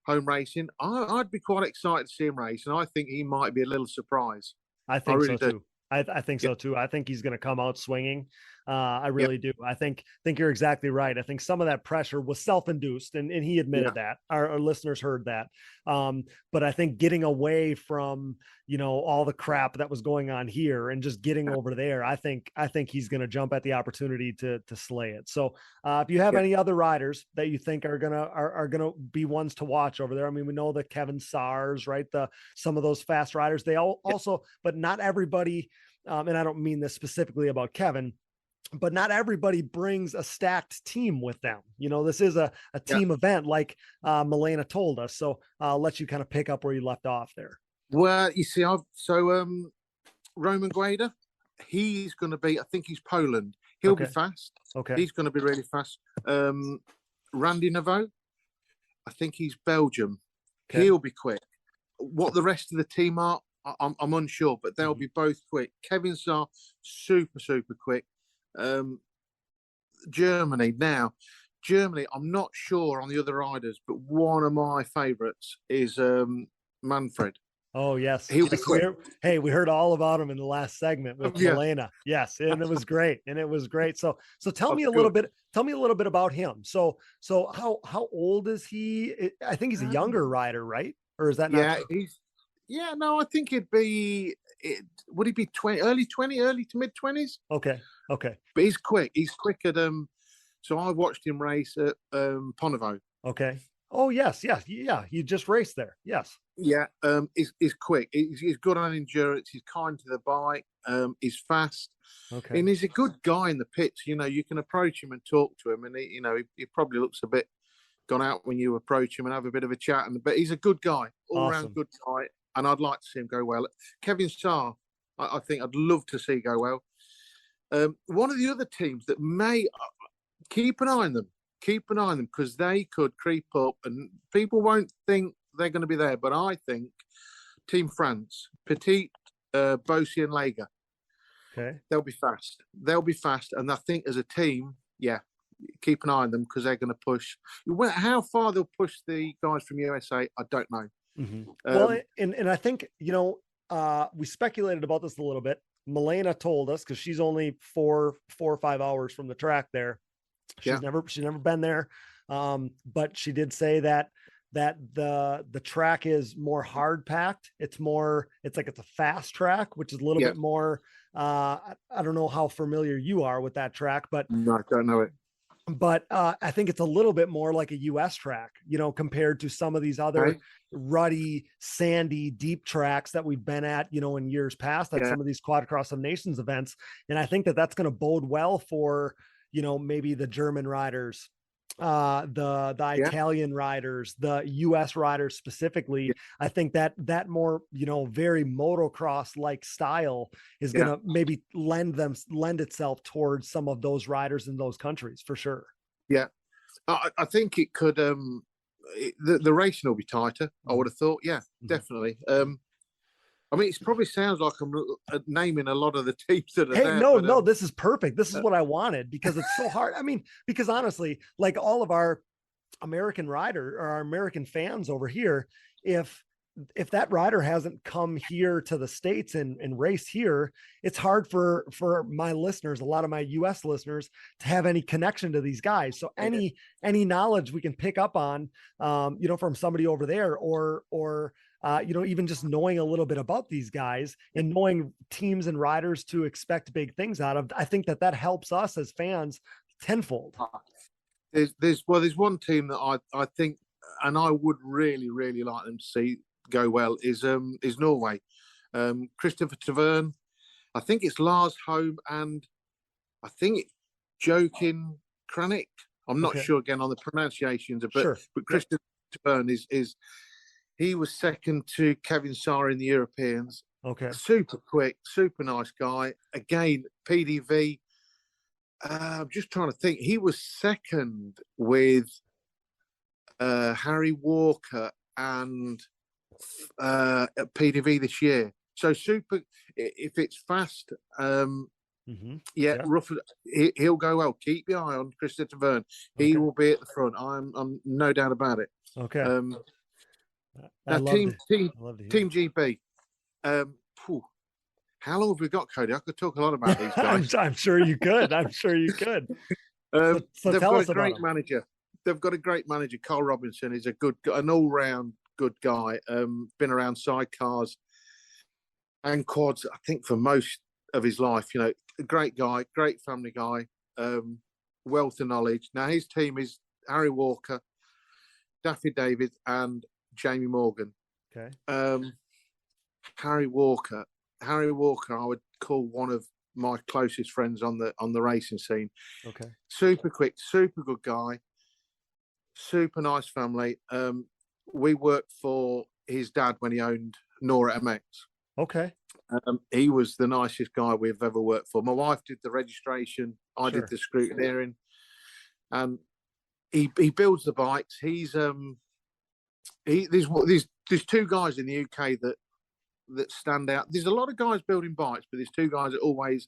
home racing. I'd be quite excited to see him race, and I think he might be a little surprise. I think so too. I think so too. I think he's going to come out swinging. I really do. I think you're exactly right. I think some of that pressure was self-induced, and he admitted that. Our listeners heard that. But I think getting away from, all the crap that was going on here and just getting over there, I think he's going to jump at the opportunity to slay it. So if you have any other riders that you think are gonna be ones to watch over there, I mean, we know that Kevin Sars, right? Some of those fast riders, they all also, but not everybody. And I don't mean this specifically about Kevin, but not everybody brings a stacked team with them. This is a team event, like Milena told us. So I'll let you kind of pick up where you left off there. Well, you see, Roman Gueda, he's going to be, I think he's Poland. He'll be fast. Okay. He's going to be really fast. Randy Naveau, I think he's Belgium. Okay. He'll be quick. What the rest of the team are, I'm unsure, but they'll be both quick. Kevin Saar, super, super quick. Germany, I'm not sure on the other riders, but one of my favourites is Manfred. Oh, yes. He'll be quick. We heard all about him in the last segment with Milena. Yes, and it was great. So tell me a little bit about him. So how old is he? I think he's a younger rider, right? Or is that not true? I think would he be early to mid 20s? Okay. But he's quick. He's quick at so I watched him race at Ponevo. Okay. Oh, yes. You just raced there. Yes. Yeah. He's quick. He's good on endurance. He's kind to the bike. He's fast. Okay. And he's a good guy in the pits. You can approach him and talk to him, and he probably looks a bit gone out when you approach him and have a bit of a chat. But he's a good guy, all round good guy. And I'd like to see him go well. Kevin Saar, I think I'd love to see go well. One of the other teams that may keep an eye on them because they could creep up and people won't think they're going to be there. But I think Team France, Petit, Bossi and Lager, they'll be fast. And I think as a team, keep an eye on them because they're going to push. How far they'll push the guys from USA, I don't know. Mm-hmm. Well, and I think, we speculated about this a little bit. Milena told us, because she's only 4 or 5 hours from the track there. She's never been there. But she did say that the track is more hard packed. It's a fast track, which is a little bit more, I don't know how familiar you are with that track, but no, I don't know it. But I think it's a little bit more like a US track, compared to some of these other ruddy, sandy, deep tracks that we've been at, in years past at some of these Quadcross of Nations events. And I think that's going to bode well for, maybe the German riders, the Italian riders, the US riders specifically. I think that more, very motocross like style is going to maybe lend itself towards some of those riders in those countries for sure. Yeah. I think it could, the racing will be tighter. I would have thought. Yeah, definitely. I mean, it probably sounds like I'm naming a lot of the teams that are there. No, this is perfect. This is what I wanted because it's so hard. I mean, because honestly, like all of our American rider or our American fans over here, if that rider hasn't come here to the States and race here, it's hard for my listeners, a lot of my US listeners, to have any connection to these guys. So any knowledge we can pick up on, from somebody over there or even just knowing a little bit about these guys and knowing teams and riders to expect big things out of, I think that helps us as fans tenfold. There's one team that I think, and I would really, really like them to see go well is Norway. Christopher Tavern, I think it's Lars Holm and I think Joakim Kranik. I'm not sure again on the pronunciations, but Christopher Tavern is he was second to Kevin Saar in the Europeans. Okay. Super quick, super nice guy. Again, PDV. I'm just trying to think. He was second with Harry Walker and PDV this year. So super. If it's fast, rough. He'll go well. Keep your eye on Christopher Verne. He will be at the front. I'm no doubt about it. Okay. Now, Team GB. How long have we got, Cody? I could talk a lot about these guys. I'm sure you could. I'm sure you could. So they've tell got us a about great them. manager. They've got a great manager. Carl Robinson is an all-round good guy. Been around sidecars and quads, I think, for most of his life. You know, a great guy, great family guy, wealth of knowledge. Now his team is Harry Walker, Daffy David, and Jamie Morgan. Okay. Harry Walker, I would call one of my closest friends on the racing scene. Okay. Super quick, super good guy, super nice family. We worked for his dad when he owned Euro MX. Okay. He was the nicest guy we've ever worked for. My wife did the registration, I did the scrutineering, and he builds the bikes. There's two guys in the UK that stand out. There's a lot of guys building bikes, but there's two guys that always,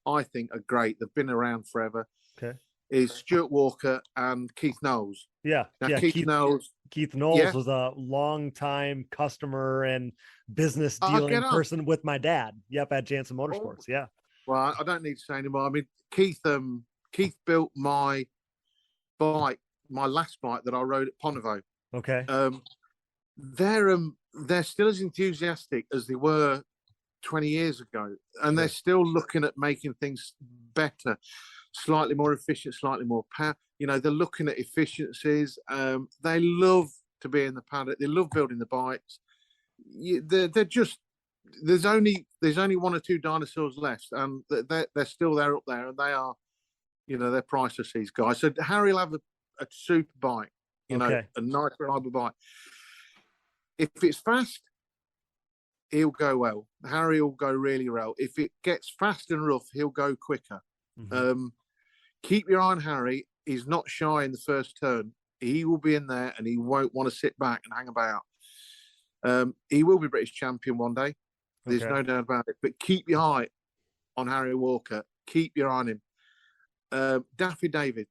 I think, are great. They've been around forever. Okay. Is Stuart Walker and Keith Knowles. Yeah. Now, yeah. Keith Knowles was a long-time customer and business dealing person with my dad. Yep, at Jansen Motorsports. Yeah. Well, I don't need to say anymore. I mean, Keith built my bike, my last bike that I rode at Pontivo. Okay. They're still as enthusiastic as they were 20 years ago, and they're still looking at making things better, slightly more efficient, slightly more power. You know, they're looking at efficiencies. They love to be in the paddock. They love building the bikes. They're just there's only one or two dinosaurs left, and they're still there up there, and they are, you know, they're priceless, these guys. So Harry will have a super bike, you know, a nice reliable bike. If it's fast, he'll go well. Harry will go really well. If it gets fast and rough, he'll go quicker. Mm-hmm. Keep your eye on Harry. He's not shy in the first turn. He will be in there, and he won't want to sit back and hang about. He will be British champion one day. There's no doubt about it. But keep your eye on Harry Walker. Keep your eye on him. Daffy David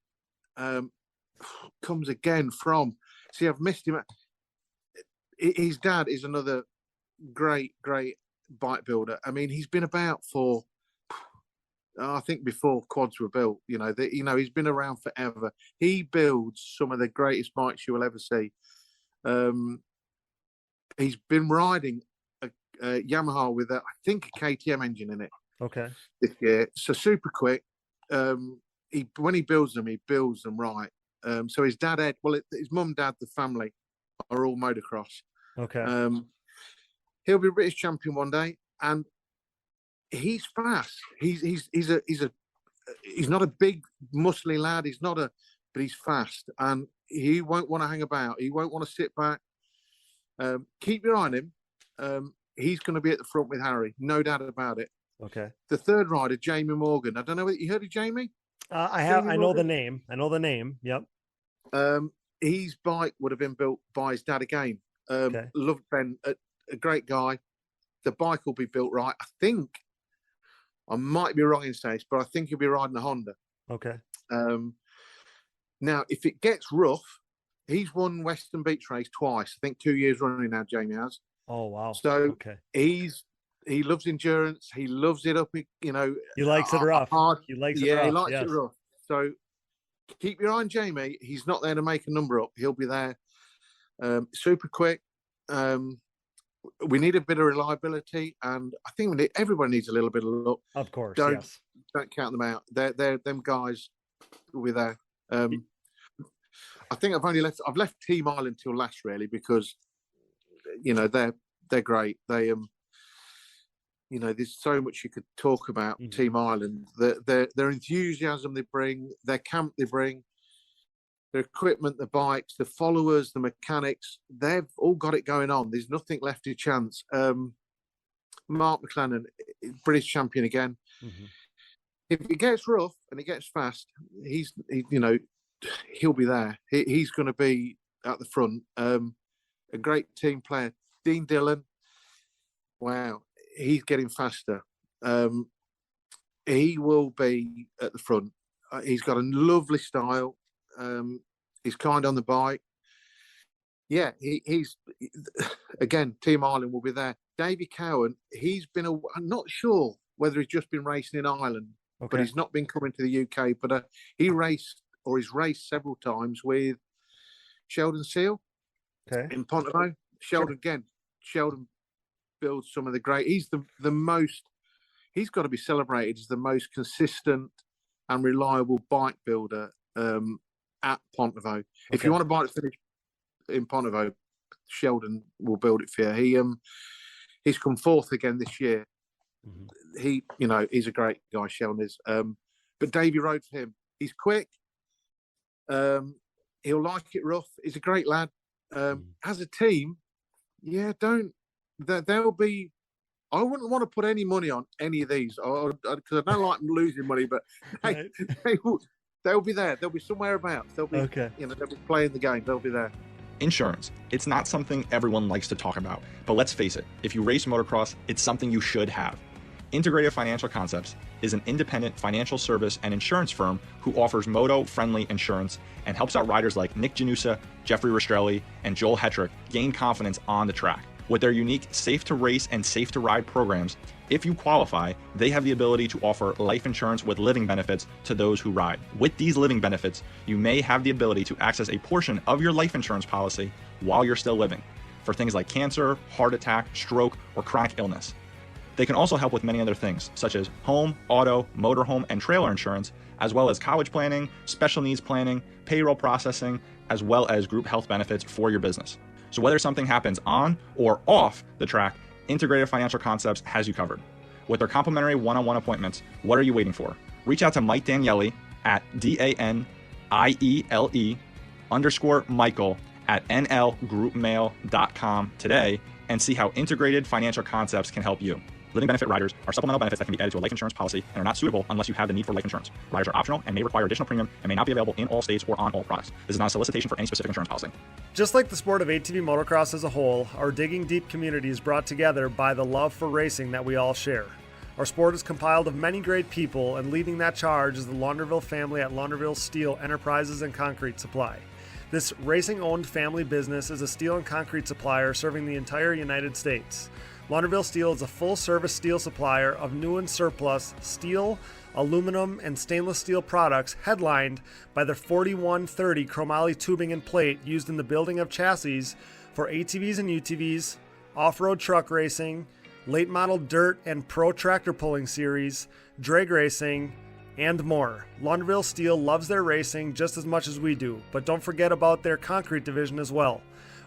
comes again from... See, I've missed him. His dad is another great bike builder. I mean, he's been about for... I think before quads were built, he's been around forever. He builds some of the greatest bikes you will ever see. He's been riding a Yamaha with I think a KTM engine in it. Okay. This year, so super quick. When he builds them right. So his dad his mum, dad, the family are all motocross. Okay. He'll be British champion one day, and he's fast. He's not a big muscly lad. But he's fast, and he won't want to hang about. He won't want to sit back. Keep your eye on him. He's going to be at the front with Harry, no doubt about it. Okay. The third rider, Jamie Morgan. I don't know whether you heard of Jamie. I have. I know the name. Yep. His bike would have been built by his dad again. Loved Ben, a great guy. The bike will be built right. I think, I might be wrong in saying this, but I think he'll be riding a Honda. Okay. Now, if it gets rough, he's won Western Beach Race twice. I think 2 years running now, Jamie has. Oh, wow. So he loves endurance. He loves it up, He likes it rough. Hard. He likes it rough. He likes it rough. So keep your eye on Jamie. He's not there to make a number up. He'll be there. Super quick. We need a bit of reliability, and I think everybody needs a little bit of luck. Of course, don't count them out. They're them guys will be there. I think I've left Team Ireland till last, really, because they're great. They there's so much you could talk about Team Ireland. Their enthusiasm they bring, their camp they bring, their equipment, the bikes, the followers, the mechanics, they've all got it going on. There's nothing left to chance. Mark Mclennan, British champion again. Mm-hmm. If it gets rough and it gets fast, he'll be there. He's going to be at the front. A great team player. Dean Dillon, wow, he's getting faster. He will be at the front. He's got a lovely style. He's kind on the bike. Yeah, he's again. Team Ireland will be there. Davy Cowan, I'm not sure whether he's just been racing in Ireland, but he's not been coming to the UK. But he's raced several times with Sheldon Seal in Pontevaux. Sheldon builds some of the great. He's the most. He's got to be celebrated as the most consistent and reliable bike builder at Pontevaux. If you want a bike to finish in Pontevaux, Sheldon will build it for you. He's come fourth again this year. He's a great guy, Sheldon is. But Davy rode for him. He's quick. He'll like it rough. He's a great lad. As a team, there'll be. I wouldn't want to put any money on any of these because I don't like losing money. But they'll be there. They'll be somewhere about. They'll be they'll be playing the game. They'll be there. Insurance. It's not something everyone likes to talk about, but let's face it, if you race motocross, it's something you should have. Integrated Financial Concepts is an independent financial service and insurance firm who offers moto-friendly insurance and helps out riders like Nick Janusa, Jeffrey Rastrelli, and Joel Hetrick gain confidence on the track. With their unique Safe to Race and Safe to Ride programs, if you qualify, they have the ability to offer life insurance with living benefits to those who ride. With these living benefits, you may have the ability to access a portion of your life insurance policy while you're still living, for things like cancer, heart attack, stroke, or chronic illness. They can also help with many other things, such as home, auto, motorhome, and trailer insurance, as well as college planning, special needs planning, payroll processing, as well as group health benefits for your business. So whether something happens on or off the track, Integrated Financial Concepts has you covered. With their complimentary one-on-one appointments, what are you waiting for? Reach out to Mike Daniele at DANIELE_Michael at nlgroupmail.com today and see how Integrated Financial Concepts can help you. Living benefit riders are supplemental benefits that can be added to a life insurance policy and are not suitable unless you have the need for life insurance. Riders are optional and may require additional premium and may not be available in all states or on all products. This is not a solicitation for any specific insurance policy. Just like the sport of ATV motocross as a whole, our Digging Deep community is brought together by the love for racing that we all share. Our sport is compiled of many great people, and leading that charge is the Launderville family at Launderville Steel Enterprises and Concrete Supply. This racing-owned family business is a steel and concrete supplier serving the entire United States. Launderville Steel is a full-service steel supplier of new and surplus steel, aluminum, and stainless steel products, headlined by their 4130 chromoly tubing and plate used in the building of chassis for ATVs and UTVs, off-road truck racing, late model dirt and pro tractor pulling series, drag racing, and more. Launderville Steel loves their racing just as much as we do, but don't forget about their concrete division as well.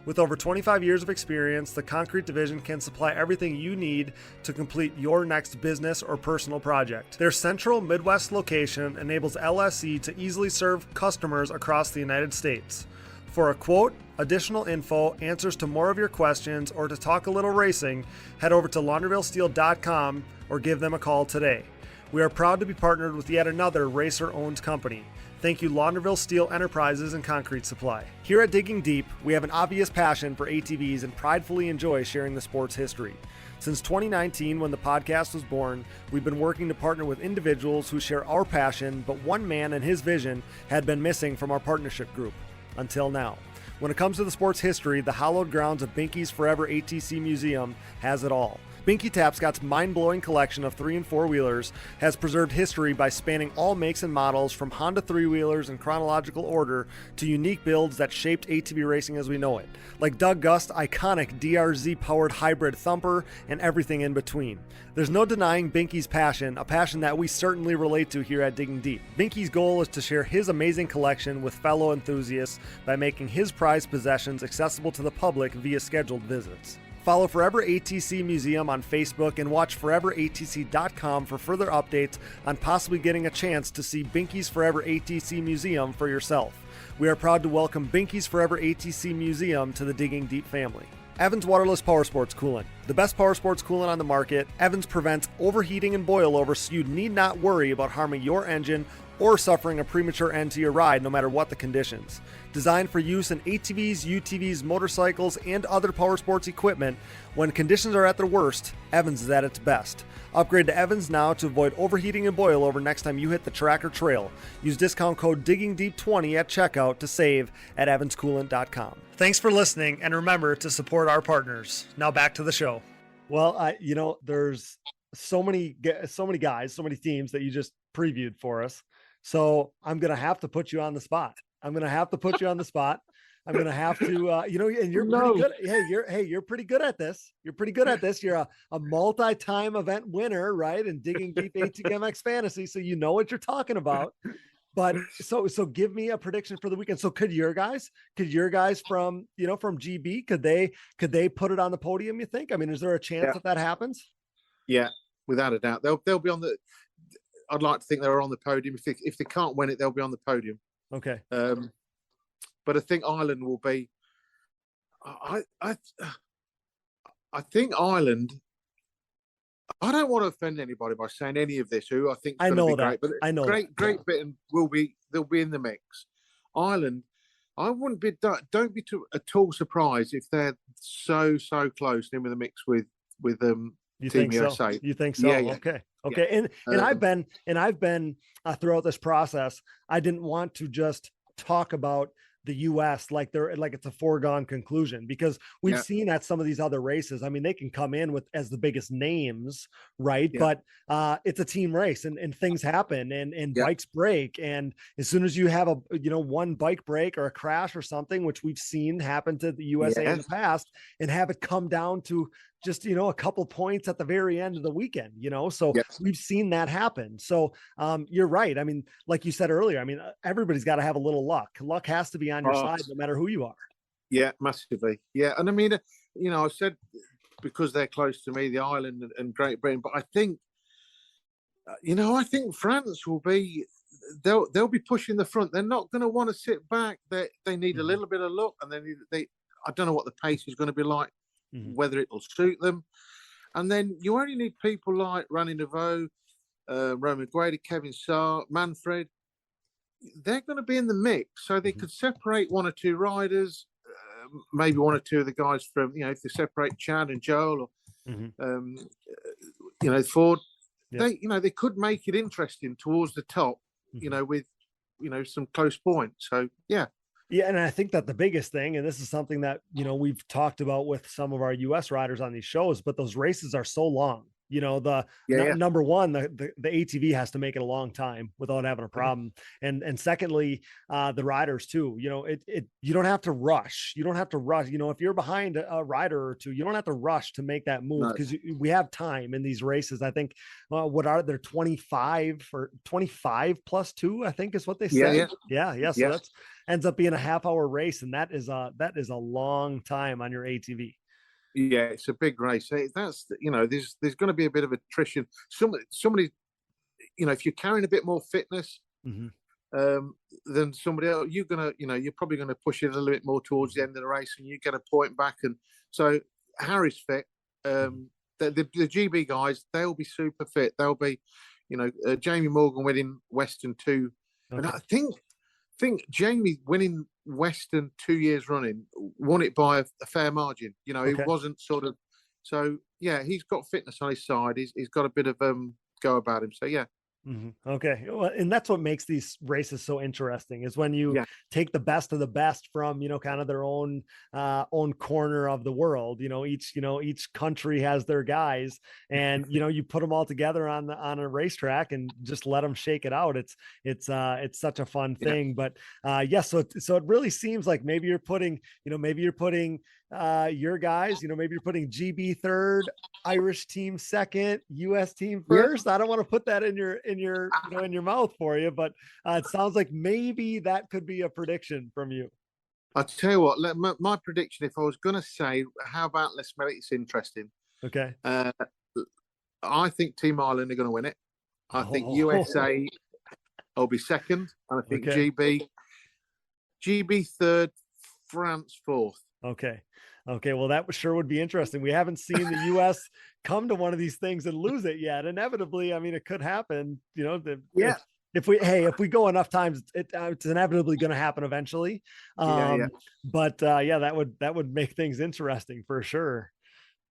With over 25 years of experience, the Concrete Division can supply everything you need to complete your next business or personal project. Their central Midwest location enables LSE to easily serve customers across the United States. For a quote, additional info, answers to more of your questions, or to talk a little racing, head over to laundervillesteel.com or give them a call today. We are proud to be partnered with yet another racer-owned company. Thank you, Launderville Steel Enterprises and Concrete Supply. Here at Digging Deep, we have an obvious passion for ATVs and pridefully enjoy sharing the sport's history. Since 2019, when the podcast was born, we've been working to partner with individuals who share our passion, but one man and his vision had been missing from our partnership group. Until now. When it comes to the sport's history, the hallowed grounds of Binky's Forever ATC Museum has it all. Binky Tapscott's mind-blowing collection of 3- and 4-wheelers has preserved history by spanning all makes and models, from Honda 3-wheelers in chronological order to unique builds that shaped ATV racing as we know it, like Doug Gust's iconic DRZ-powered hybrid thumper and everything in between. There's no denying Binky's passion, a passion that we certainly relate to here at Digging Deep. Binky's goal is to share his amazing collection with fellow enthusiasts by making his prized possessions accessible to the public via scheduled visits. Follow Forever ATC Museum on Facebook and watch foreveratc.com for further updates on possibly getting a chance to see Binky's Forever ATC Museum for yourself. We are proud to welcome Binky's Forever ATC Museum to the Digging Deep family. Evans Waterless Powersports Coolant. The best power sports coolant on the market, Evans prevents overheating and boilover, so you need not worry about harming your engine or suffering a premature end to your ride, no matter what the conditions. Designed for use in ATVs, UTVs, motorcycles, and other power sports equipment, when conditions are at their worst, Evans is at its best. Upgrade to Evans now to avoid overheating and boilover next time you hit the track or trail. Use discount code DIGGINGDEEP20 at checkout to save at evanscoolant.com. Thanks for listening, and remember to support our partners. Now back to the show. Well, there's so many guys, so many teams that you just previewed for us. So I'm going to have to put you on the spot. I'm going to have to, and you're pretty good. You're pretty good at this. You're a multi-time event winner, right? And Digging Deep ATVMX Fantasy. So you know what you're talking about. But so give me a prediction for the weekend. So could your guys from GB, could they put it on the podium, you think? I mean, is there a chance that happens? Yeah, without a doubt. They'll be on the, I'd like to think they're on the podium. If they can't win it, they'll be on the podium. Okay. But I think Ireland will be, I think Ireland, I don't want to offend anybody by saying any of this, who I think is going to be great, but I know Great Britain they'll be in the mix. Ireland, I wouldn't be, don't be at all surprised if they're so close in with the mix with you Team think USA. So? You think so? Yeah. Okay. Yeah. And I've been throughout this process, I didn't want to just talk about the US like it's a foregone conclusion, because we've seen at some of these other races, I mean, they can come in with as the biggest names, right? Yeah. But it's a team race, and things happen, and bikes break, and as soon as you have one bike break or a crash or something, which we've seen happen to the USA in the past, and have it come down to just a couple points at the very end of the weekend, so we've seen that happen. So you're right. I mean, like you said earlier, I mean, everybody's got to have a little luck has to be on your side no matter who you are. Yeah, massively. Yeah. And I mean, I said because they're close to me, the Ireland and Great Britain, but I think France will be, they'll be pushing the front. They're not going to want to sit back. They need a little bit of luck, and I don't know what the pace is going to be like, whether it'll suit them. And then you only need people like Rani Naveau, Roman Guida, Kevin Saar, Manfred. They're going to be in the mix, so they could separate one or two riders, maybe one or two of the guys from, if they separate Chad and Joel, or Ford, they could make it interesting towards the top, with some close points. So yeah. Yeah, and I think that the biggest thing, and this is something that, we've talked about with some of our US riders on these shows, but those races are so long. Number one, the ATV has to make it a long time without having a problem. And secondly, the riders too, you don't have to rush. You don't have to rush. If you're behind a rider or two, you don't have to rush to make that move, because we have time in these races. I think, what are there 25 or 25 plus 2, I think is what they say. Yeah. So that's ends up being a half-hour race, and that is a long time on your ATV. Yeah, it's a big race. That's there's going to be a bit of attrition. Somebody, if you're carrying a bit more fitness than somebody else, you're probably going to push it a little bit more towards the end of the race, and you get a point back. And so Harry's fit. The GB guys, they'll be super fit. They'll be, Jamie Morgan winning Western 2, and I think Jamie winning Western 2 years running, won it by a fair margin. It wasn't sort of, so yeah, he's got fitness on his side. He's got a bit of go about him. So yeah. Okay. Well, and that's what makes these races so interesting, is when you take the best of the best from, kind of their own corner of the world. Each country has their guys, and, you put them all together on a racetrack and just let them shake it out. It's such a fun thing. But so it really seems like maybe you're putting your guys, maybe you're putting GB third, Irish team second, US team first. I don't want to put that in your mouth for you, but it sounds like maybe that could be a prediction from you. I'll tell you what, my prediction, if I was going to say, how about let's make this interesting. Okay. I think Team Ireland are going to win it. I think USA will be second, and I think GB third, France fourth. Okay. Okay, well, that sure would be interesting. We haven't seen the U.S. come to one of these things and lose it yet. Inevitably, I mean, it could happen. You know, if we go enough times, it's inevitably going to happen eventually. But that would make things interesting for sure.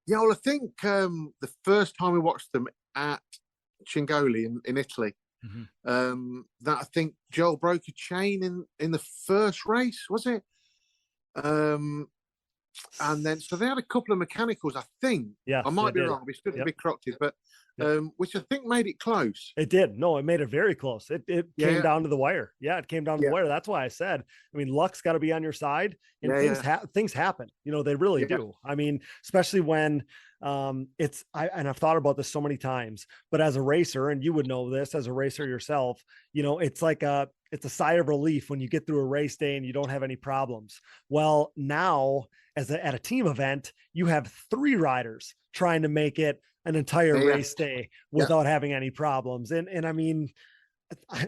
Yeah, well, I think the first time we watched them at Cingoli in Italy, that I think Joel broke a chain in the first race, was it? And then so they had a couple of mechanicals, I think. Yeah, I might be wrong. We stood a bit corrected, but which I think made it close. It did. No, it made it very close. It came down to the wire. Yeah, it came down to the wire. That's why I said, I mean, luck's got to be on your side, and things happen. You know, they really do. I mean, especially when I've thought about this so many times, but as a racer, and you would know this as a racer yourself, you know, it's a sigh of relief when you get through a race day and you don't have any problems. Well, now at a team event, you have 3 riders trying to make it an entire race day without having any problems. And I mean,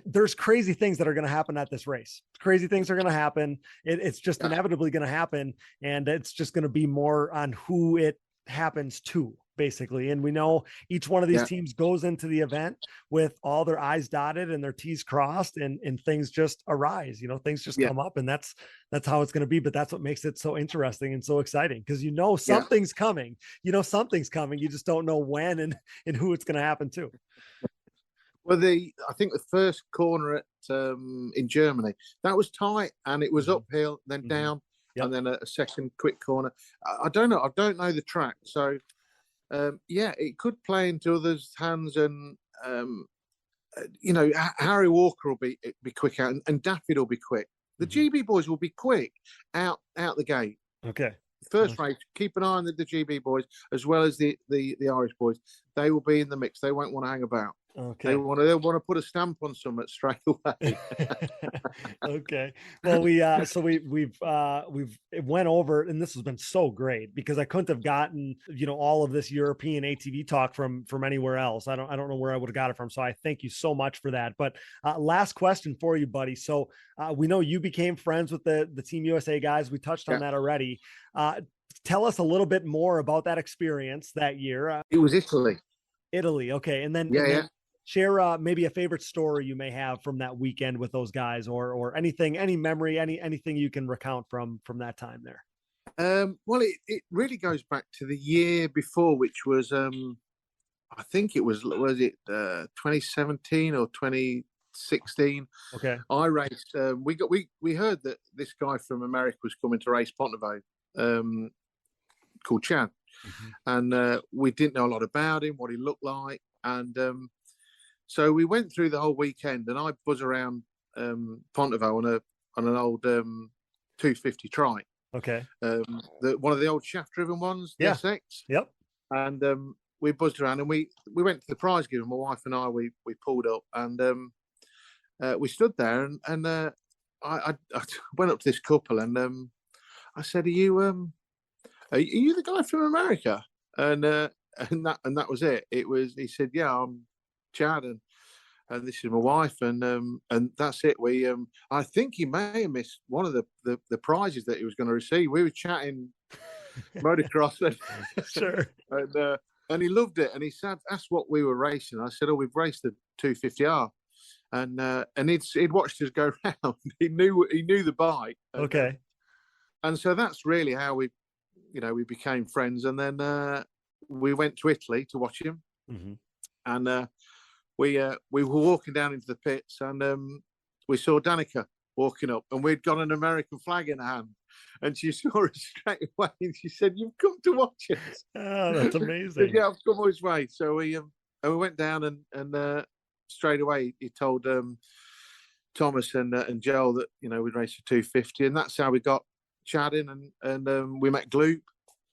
there's crazy things that are going to happen at this race. Crazy things are going to happen. It's just inevitably going to happen. And it's just going to be more on who it happens to, basically. And we know each one of these teams goes into the event with all their I's dotted and their T's crossed, and things just arise, you know, things just come up, and that's how it's going to be. But that's what makes it so interesting and so exciting, because you know something's coming. You know something's coming. You just don't know when and who it's going to happen to. Well, I think the first corner in Germany, that was tight, and it was uphill, then down, and then a second quick corner. I don't know. I don't know the track, so it could play into others' hands, and you know, Harry Walker will be quick out, and Daffyd will be quick. The GB boys will be quick out the gate. Okay. First race, keep an eye on the GB boys as well as the Irish boys. They will be in the mix. They won't want to hang about. Okay. They want to put a stamp on something straight away. Okay. Well, we've went over, and this has been so great because I couldn't have gotten, you know, all of this European ATV talk from anywhere else. I don't know where I would have got it from. So I thank you so much for that. But last question for you, buddy. So we know you became friends with the Team USA guys. We touched on that already. Tell us a little bit more about that experience that year. It was Italy. Okay. And then share maybe a favorite story you may have from that weekend with those guys, or anything, any memory, anything you can recount from that time there. Well, it really goes back to the year before, which was I think it was 2017 or 2016. Okay. I raced. We heard that this guy from America was coming to race Pontevo, called Chad, and we didn't know a lot about him, what he looked like, and so we went through the whole weekend, and I buzz around Pontevo on an old 250 trike. Okay. One of the old shaft-driven ones, the SX. Yep. And we buzzed around, and we went to the prize giving. My wife and I, we pulled up, and we stood there, and I went up to this couple, and I said, "Are you the guy from America?" And that was it. He said, "Yeah, I'm Chad, and this is my wife," and that's it. We I think he may have missed one of the prizes that he was going to receive. We were chatting motocross, sure, and he loved it, and he said that's what we were racing. I said, "Oh, we've raced the 250R," and he'd watched us go round. He knew the bike. Okay. And so that's really how we became friends, and then we went to Italy to watch him, and we were walking down into the pits, and we saw Danica walking up, and we'd got an American flag in her hand, and she saw us straight away, and she said, "You've come to watch us." Oh, that's amazing. Yeah, I've come all his way. So we went down, and straight away he told Thomas and Joel that we'd race a 250, and that's how we got chatting, and we met Gloop,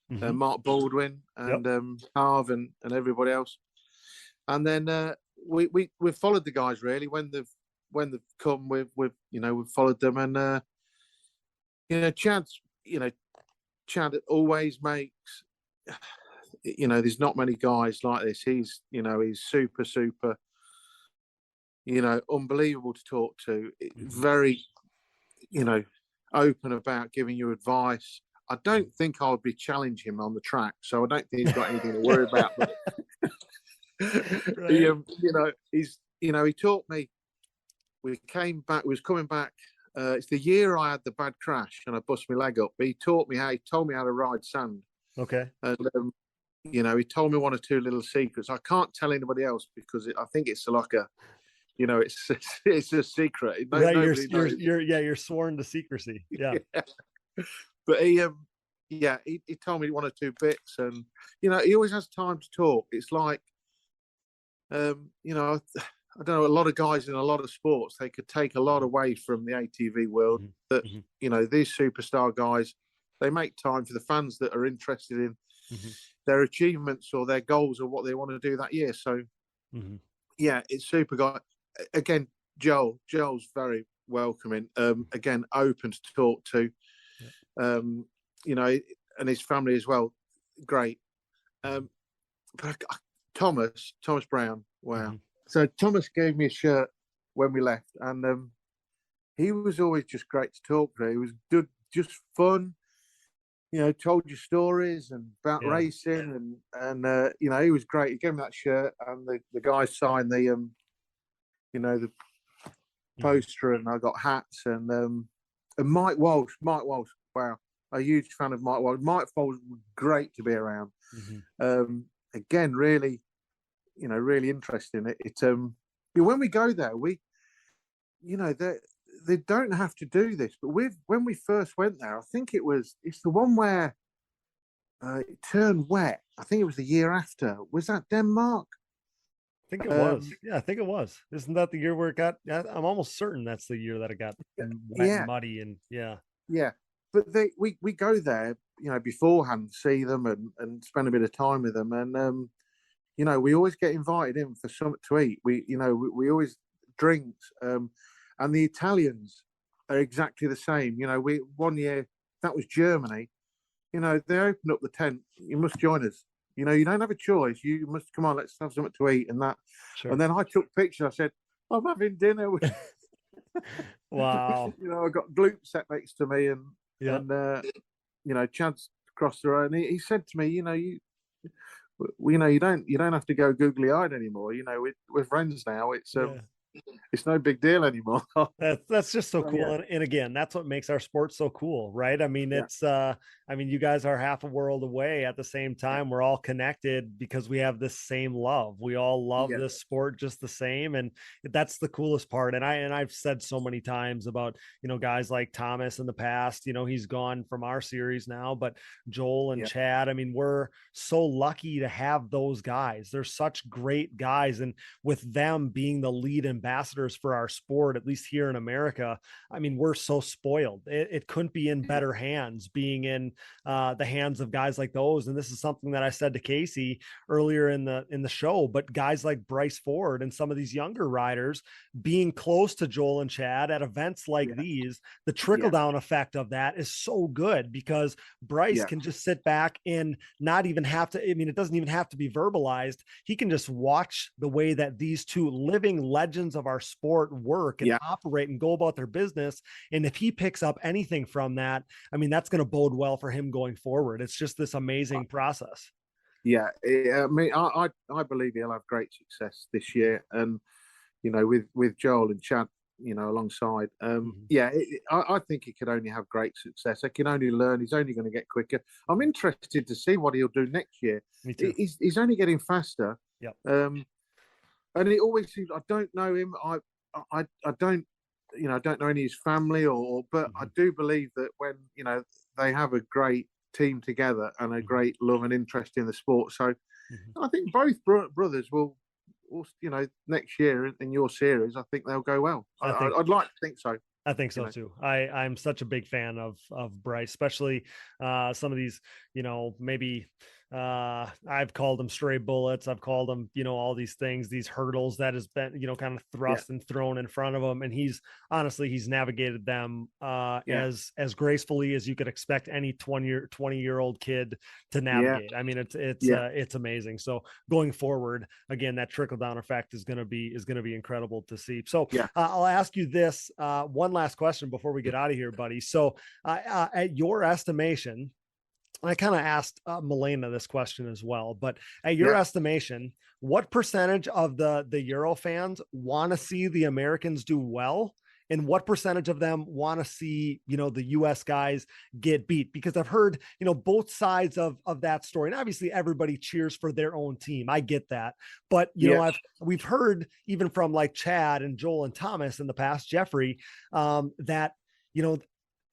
Mark Baldwin, and Harv and everybody else, and then we followed the guys really when they've come. We've followed them, and Chad always makes there's not many guys like this. He's super unbelievable to talk to, very open about giving you advice, I don't think I would be challenging him on the track, so I don't think he's got anything to worry about. But Right. he taught me. We came back. We was coming back. It's the year I had the bad crash and I bust my leg up. But he told me how to ride sand. Okay. And he told me one or two little secrets. I can't tell anybody else because I think it's like a, it's a secret. Right, you're sworn to secrecy. Yeah. But he told me one or two bits, and he always has time to talk. It's like, I don't know, a lot of guys in a lot of sports, they could take a lot away from the ATV world. That these superstar guys, they make time for the fans that are interested in their achievements or their goals or what they want to do that year. So it's super guy. Again, Joel's very welcoming. Again, open to talk to. And his family as well. Great. But Thomas Brown, wow. So Thomas gave me a shirt when we left, and he was always just great to talk to. He was good, just fun. Told you stories and about racing, and he was great. He gave me that shirt, and the guy signed the the poster, and I got hats, and Mike Walsh, wow, a huge fan of Mike Walsh. Mike Walsh was great to be around. Again, really, really interesting. When we go there, they don't have to do this, but when we first went there, I think it's the one where it turned wet. I think it was the year after. Was that Denmark? I think it was. Yeah, I think it was. Isn't that the year where it got? I'm almost certain that's the year that it got wet and muddy, and yeah. But we go there, beforehand, see them and spend a bit of time with them, and we always get invited in for something to eat. We always drinks, and the Italians are exactly the same. One year that was Germany. They opened up the tent. You must join us. You don't have a choice. You must come on. Let's have something to eat and that. Sure. And then I took pictures. I said, I'm having dinner with. Wow. I got Gloop sat next to me, and Chad's across the road, and he said to me, you don't have to go googly eyed anymore. We're friends now. It's no big deal anymore. That's just so cool. Yeah. And again, that's what makes our sport so cool, right? I mean, you guys are half a world away. At the same time, we're all connected because we have this same love. We all love this sport just the same. And that's the coolest part. And I've said so many times about, guys like Thomas in the past, he's gone from our series now, but Joel and Chad, I mean, we're so lucky to have those guys. They're such great guys. And with them being the lead ambassadors for our sport, at least here in America, I mean, we're so spoiled. It couldn't be in better hands, being in the hands of guys like those. And this is something that I said to Casey earlier in the show, but guys like Bryce Ford and some of these younger riders being close to Joel and Chad at events like these, the trickle down effect of that is so good, because Bryce can just sit back and not even have to, I mean, it doesn't even have to be verbalized. He can just watch the way that these two living legends of our sport work and operate and go about their business. And if he picks up anything from that, I mean, that's going to bode well for him going forward. It's just this amazing process. Yeah. I mean, I believe he'll have great success this year. And, with Joel and Chad, alongside. I think he could only have great success. He can only learn. He's only going to get quicker. I'm interested to see what he'll do next year. Me too. He's only getting faster. Yep. And it always seems, I don't know him. I don't, I don't know any of his family but I do believe that when, they have a great team together and a great love and interest in the sport. So I think both brothers will, next year in your series, I think they'll go well. I'd like to think so. I think so too. I'm such a big fan of Bryce, especially some of these, maybe I've called them stray bullets. I've called them, all these things, these hurdles that has been, kind of thrust and thrown in front of him. And he's navigated them as gracefully as you could expect any 20-year-old kid to navigate. I mean, it's amazing. So going forward, again, that trickle down effect is going to be incredible to see. So I'll ask you this one last question before we get out of here, buddy. So at your estimation, I kind of asked Milena this question as well, but at your estimation, what percentage of the Euro fans want to see the Americans do well? And what percentage of them want to see, the US guys get beat? Because I've heard, both sides of that story. And obviously everybody cheers for their own team. I get that. But, we've heard even from like Chad and Joel and Thomas in the past, Jeffrey, that,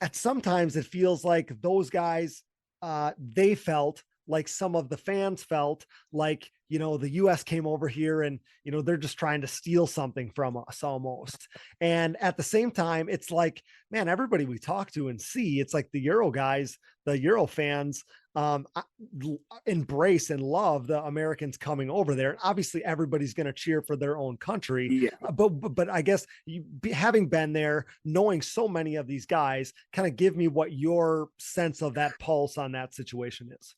at sometimes it feels like those guys, they felt like some of the fans felt like, the US came over here and, they're just trying to steal something from us almost. And at the same time, it's like, man, everybody we talk to and see, it's like the Euro guys, the Euro fans, embrace and love the Americans coming over there. And obviously everybody's going to cheer for their own country. But I guess having been there, knowing so many of these guys, kind of give me what your sense of that pulse on that situation is.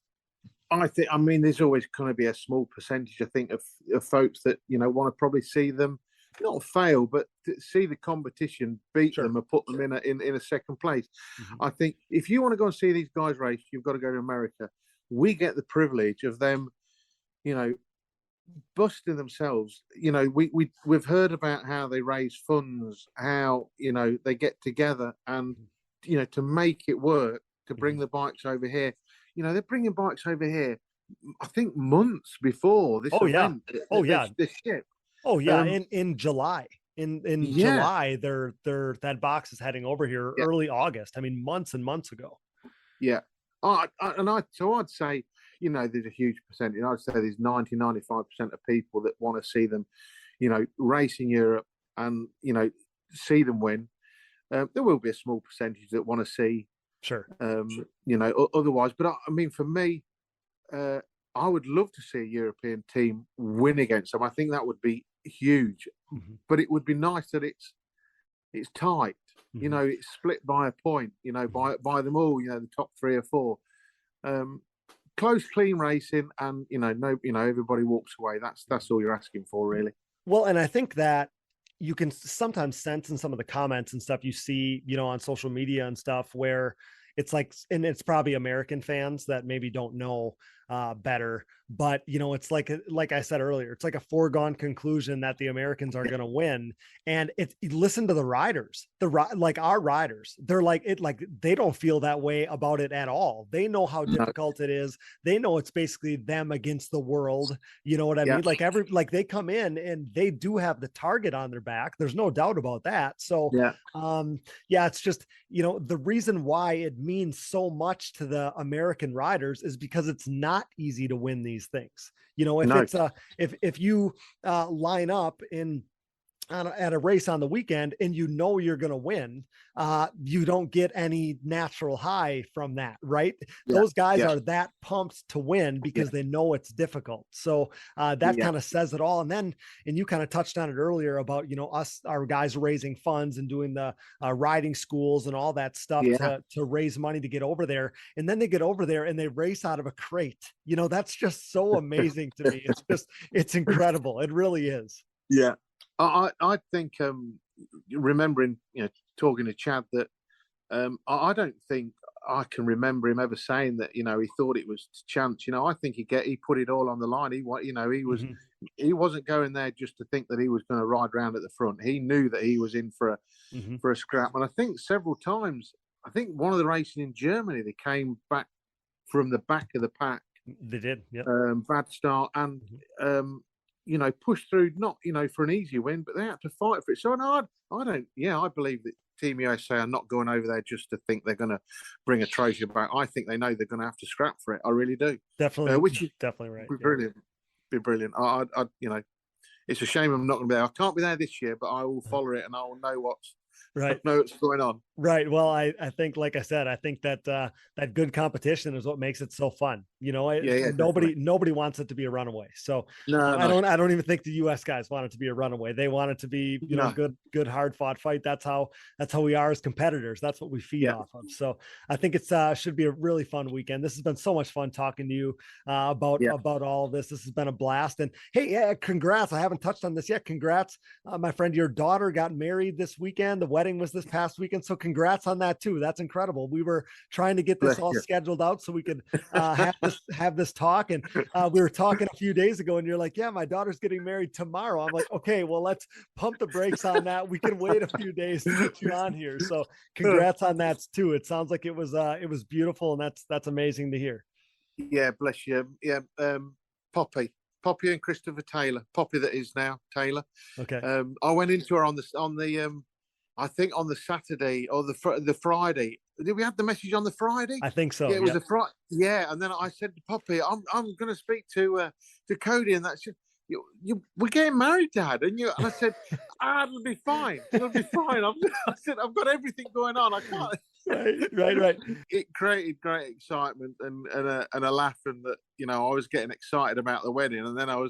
I mean, there's always going to be a small percentage, I think, of folks that, want to probably see them not fail, but to see the competition beat them and put them in a second place. I think if you want to go and see these guys race, you've got to go to America. We get the privilege of them, busting themselves. We've heard about how they raise funds, how, they get together and, to make it work, to bring the bikes over here. They're bringing bikes over here, I think, months before this event. This ship. In July. In July, that box is heading over here early August. I mean, months and months ago. Yeah. I'd say, there's a huge percentage. I'd say there's 90-95% of people that want to see them, race in Europe and, see them win. There will be a small percentage that want to see otherwise. But I mean, for me, I would love to see a European team win against them. I think that would be huge. But it would be nice that it's tight. It's split by a point. By them all. The top 3 or 4. Close, clean racing, and everybody walks away. That's all you're asking for, really. Well, and I think that you can sometimes sense in some of the comments and stuff you see, on social media and stuff, where it's like, and it's probably American fans that maybe don't know better, but it's like I said earlier, it's like a foregone conclusion that the Americans are going to win. And listen to the riders, our riders, they're they don't feel that way about it at all. They know how difficult it is. They know it's basically them against the world. You know what I mean? They come in and they do have the target on their back. There's no doubt about that. So it's just, the reason why it means so much to the American riders is because it's not easy to win these things. If you line up at a race on the weekend and you're going to win, you don't get any natural high from that, right? Those guys are that pumped to win because they know it's difficult. So that kind of says it all. And you kind of touched on it earlier about, our guys raising funds and doing the riding schools and all that stuff to raise money to get over there. And then they get over there and they race out of a crate. That's just so amazing to me. It's incredible. It really is. Yeah. I think, remembering, talking to Chad, that I don't think I can remember him ever saying that, he thought it was chance. I think he put it all on the line. He wasn't going there just to think that he was going to ride around at the front. He knew that he was in for a scrap. And I think several times, one of the races in Germany, they came back from the back of the pack. They did, yeah. Bad start and. Push through, not, for an easy win, but they had to fight for it. So I believe that Team USA are not going over there just to think they're going to bring a trophy back. I think they know they're going to have to scrap for it. I really do. Definitely. Which is definitely right. Brilliant. Be brilliant. It's a shame I'm not going to be there. I can't be there this year, but I will follow it and I will know what's going on. Right. Well, I think, like I said, I think that that good competition is what makes it so fun. Nobody wants it to be a runaway. So No, I don't even think the US guys want it to be a runaway. They want it to be, No. good, hard fought fight. That's how we are as competitors. That's what we feed off of. So I think it's should be a really fun weekend. This has been so much fun talking to you about all of this. This has been a blast. And hey, congrats. I haven't touched on this yet. Congrats, my friend. Your daughter got married this weekend. The wedding was this past weekend. So congrats on that too. That's incredible. We were trying to get this all scheduled out so we could have this talk. And we were talking a few days ago and you're like, yeah, my daughter's getting married tomorrow. I'm like, okay, well, let's pump the brakes on that. We can wait a few days to get you on here. So congrats on that too. It sounds like it was beautiful. And that's amazing to hear. Yeah. Bless you. Yeah. Poppy and Christopher Taylor, Poppy that is now Taylor. Okay. I went into her on the I think on the Saturday or the Friday. Did we have the message on the Friday? I think so. Yeah, it was a Friday. Yeah, and then I said to Poppy, "I'm going to speak to Cody, and that's we're getting married, Dad." And I said, "It'll be fine. It'll be fine." I said, "I've got everything going on. I can't." Right. It created great excitement and a laugh, and that I was getting excited about the wedding, and then I'd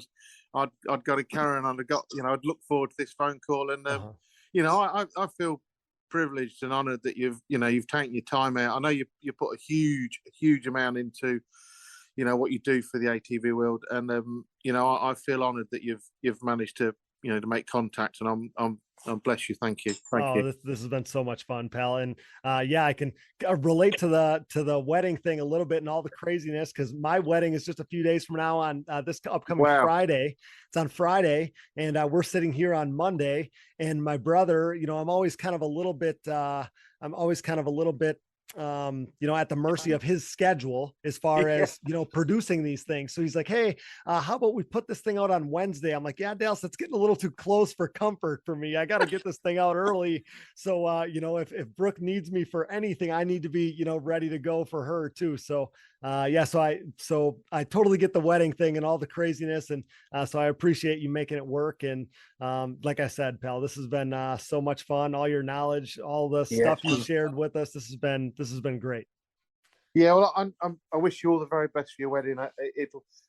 got to carry on, and I'd look forward to this phone call, and I feel privileged and honoured that you've taken your time out. I know you put a huge amount into what you do for the ATV world, and I feel honoured that you've managed to to make contact, and I'm bless you. Thank you. Thank you. This has been so much fun, pal. And I can relate to the wedding thing a little bit and all the craziness, because my wedding is just a few days from now on this upcoming Friday. It's on Friday, and we're sitting here on Monday. And my brother, I'm always kind of a little bit at the mercy of his schedule as far as, producing these things. So he's like, hey, how about we put this thing out on Wednesday? I'm like, yeah, Dallas, that's getting a little too close for comfort for me. I got to get this thing out early. So, if Brooke needs me for anything, I need to be, ready to go for her too. So, so I totally get the wedding thing and all the craziness. And so I appreciate you making it work. And like I said, pal, this has been so much fun. All your knowledge, all the stuff you shared with us. This has been great. Yeah, well, I wish you all the very best for your wedding.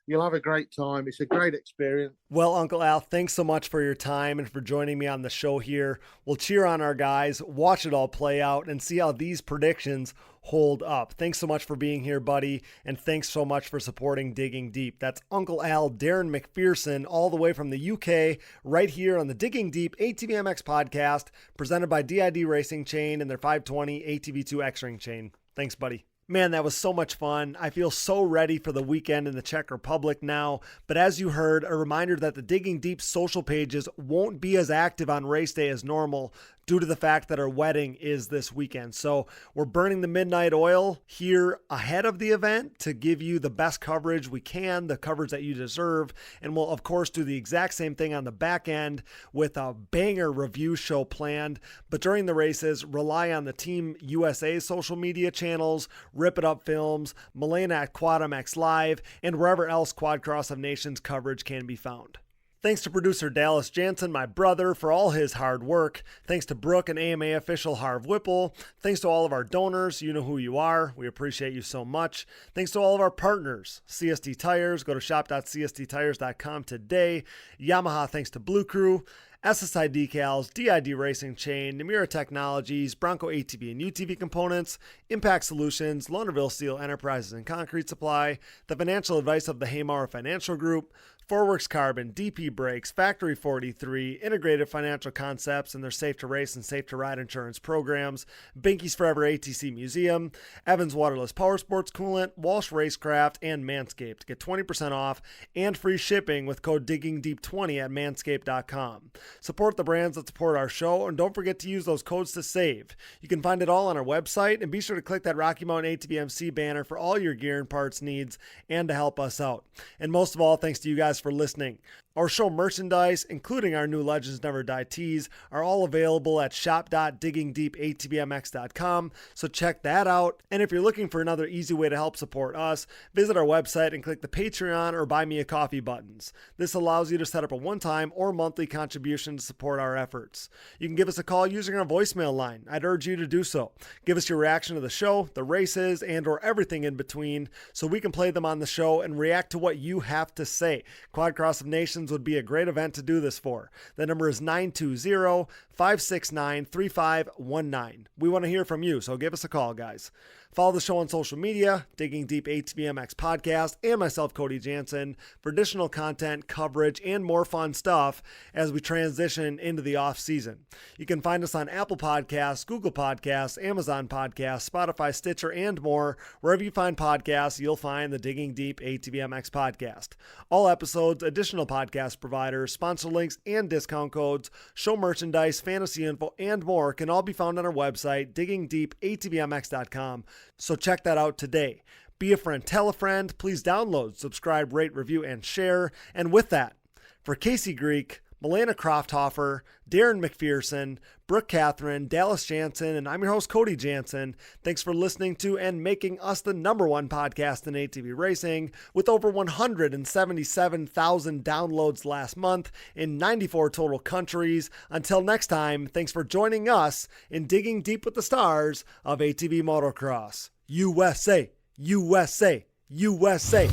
You'll have a great time. It's a great experience. Well, Uncle Al, thanks so much for your time and for joining me on the show here. We'll cheer on our guys, watch it all play out, and see how these predictions hold up. Thanks so much for being here, buddy, and thanks so much for supporting Digging Deep. That's Uncle Al, Darren Mcpherson, all the way from the UK, right here on the Digging Deep ATVMX podcast, presented by DID Racing Chain and their 520 ATV2 X-Ring chain. Thanks, buddy. Man, that was so much fun. I feel so ready for the weekend in the Czech Republic now. But as you heard, a reminder that the Digging Deep social pages won't be as active on race day as normal due to the fact that our wedding is this weekend. So we're burning the midnight oil here ahead of the event to give you the best coverage we can, the coverage that you deserve. And we'll, of course, do the exact same thing on the back end with a banger review show planned. But during the races, rely on the Team USA social media channels, Rip It Up Films, Milena at QuadMXLive, and wherever else Quadcross of Nations coverage can be found. Thanks to producer Dallas Jansen, my brother, for all his hard work. Thanks to Brooke and AMA official Harv Whipple. Thanks to all of our donors. You know who you are. We appreciate you so much. Thanks to all of our partners. CSD Tires. Go to shop.csdtires.com today. Yamaha, thanks to Blue Crew. Ssi Decals, DID Racing Chain, Namura Technologies, Bronco ATV and UTV Components, Impact Solutions, Lonerville Steel Enterprises and Concrete Supply, the financial advice of the Haymauer Financial Group, Forworks Carbon, DP Brakes, Factory 43, Integrated Financial Concepts and their Safe to Race and Safe to Ride insurance programs, Binky's Forever ATC Museum, Evans Waterless Power Sports Coolant, Walsh Racecraft, and Manscaped. Get 20% off and free shipping with code DIGGINGDEEP20 at manscaped.com. Support the brands that support our show, and don't forget to use those codes to save. You can find it all on our website, and be sure to click that Rocky Mountain ATVMC banner for all your gear and parts needs and to help us out. And most of all, thanks to you guys for listening. Our show merchandise, including our new Legends Never Die tees, are all available at shop.diggingdeepatvmx.com, so check that out. And if you're looking for another easy way to help support us, visit our website and click the Patreon or Buy Me a Coffee buttons. This allows you to set up a one-time or monthly contribution to support our efforts. You can give us a call using our voicemail line. I'd urge you to do so. Give us your reaction to the show, the races, and or everything in between, so we can play them on the show and react to what you have to say. Quadcross of Nations would be a great event to do this for. The number is 920-569-3519. We want to hear from you, so give us a call, guys. Follow the show on social media, Digging Deep ATVMX Podcast, and myself, Cody Jansen, for additional content, coverage, and more fun stuff as we transition into the off season. You can find us on Apple Podcasts, Google Podcasts, Amazon Podcasts, Spotify, Stitcher, and more. Wherever you find podcasts, you'll find the Digging Deep ATVMX Podcast. All episodes, additional podcast providers, sponsor links, and discount codes, show merchandise, fantasy info, and more can all be found on our website, diggingdeepatvmx.com. So check that out today. Be a friend, tell a friend. Please download, subscribe, rate, review, and share. And with that, for Casey Greek, Milena Krafthöfer, Darren Mcpherson, Brooke Catherine, Dallas Jansen, and I'm your host, Cody Jansen. Thanks for listening to and making us the #1 podcast in ATV racing, with over 177,000 downloads last month in 94 total countries. Until next time, thanks for joining us in Digging Deep with the Stars of ATV Motocross. USA, USA, USA.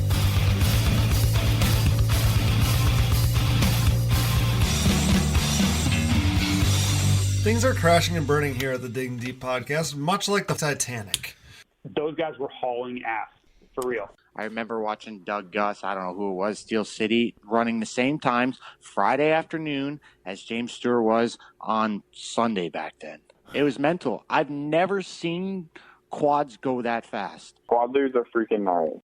Things are crashing and burning here at the Digging Deep podcast, much like the Titanic. Those guys were hauling ass, for real. I remember watching Doug Gus, I don't know who it was, Steel City, running the same times Friday afternoon as James Stewart was on Sunday back then. It was mental. I've never seen quads go that fast. Quad leaders are freaking gnarly.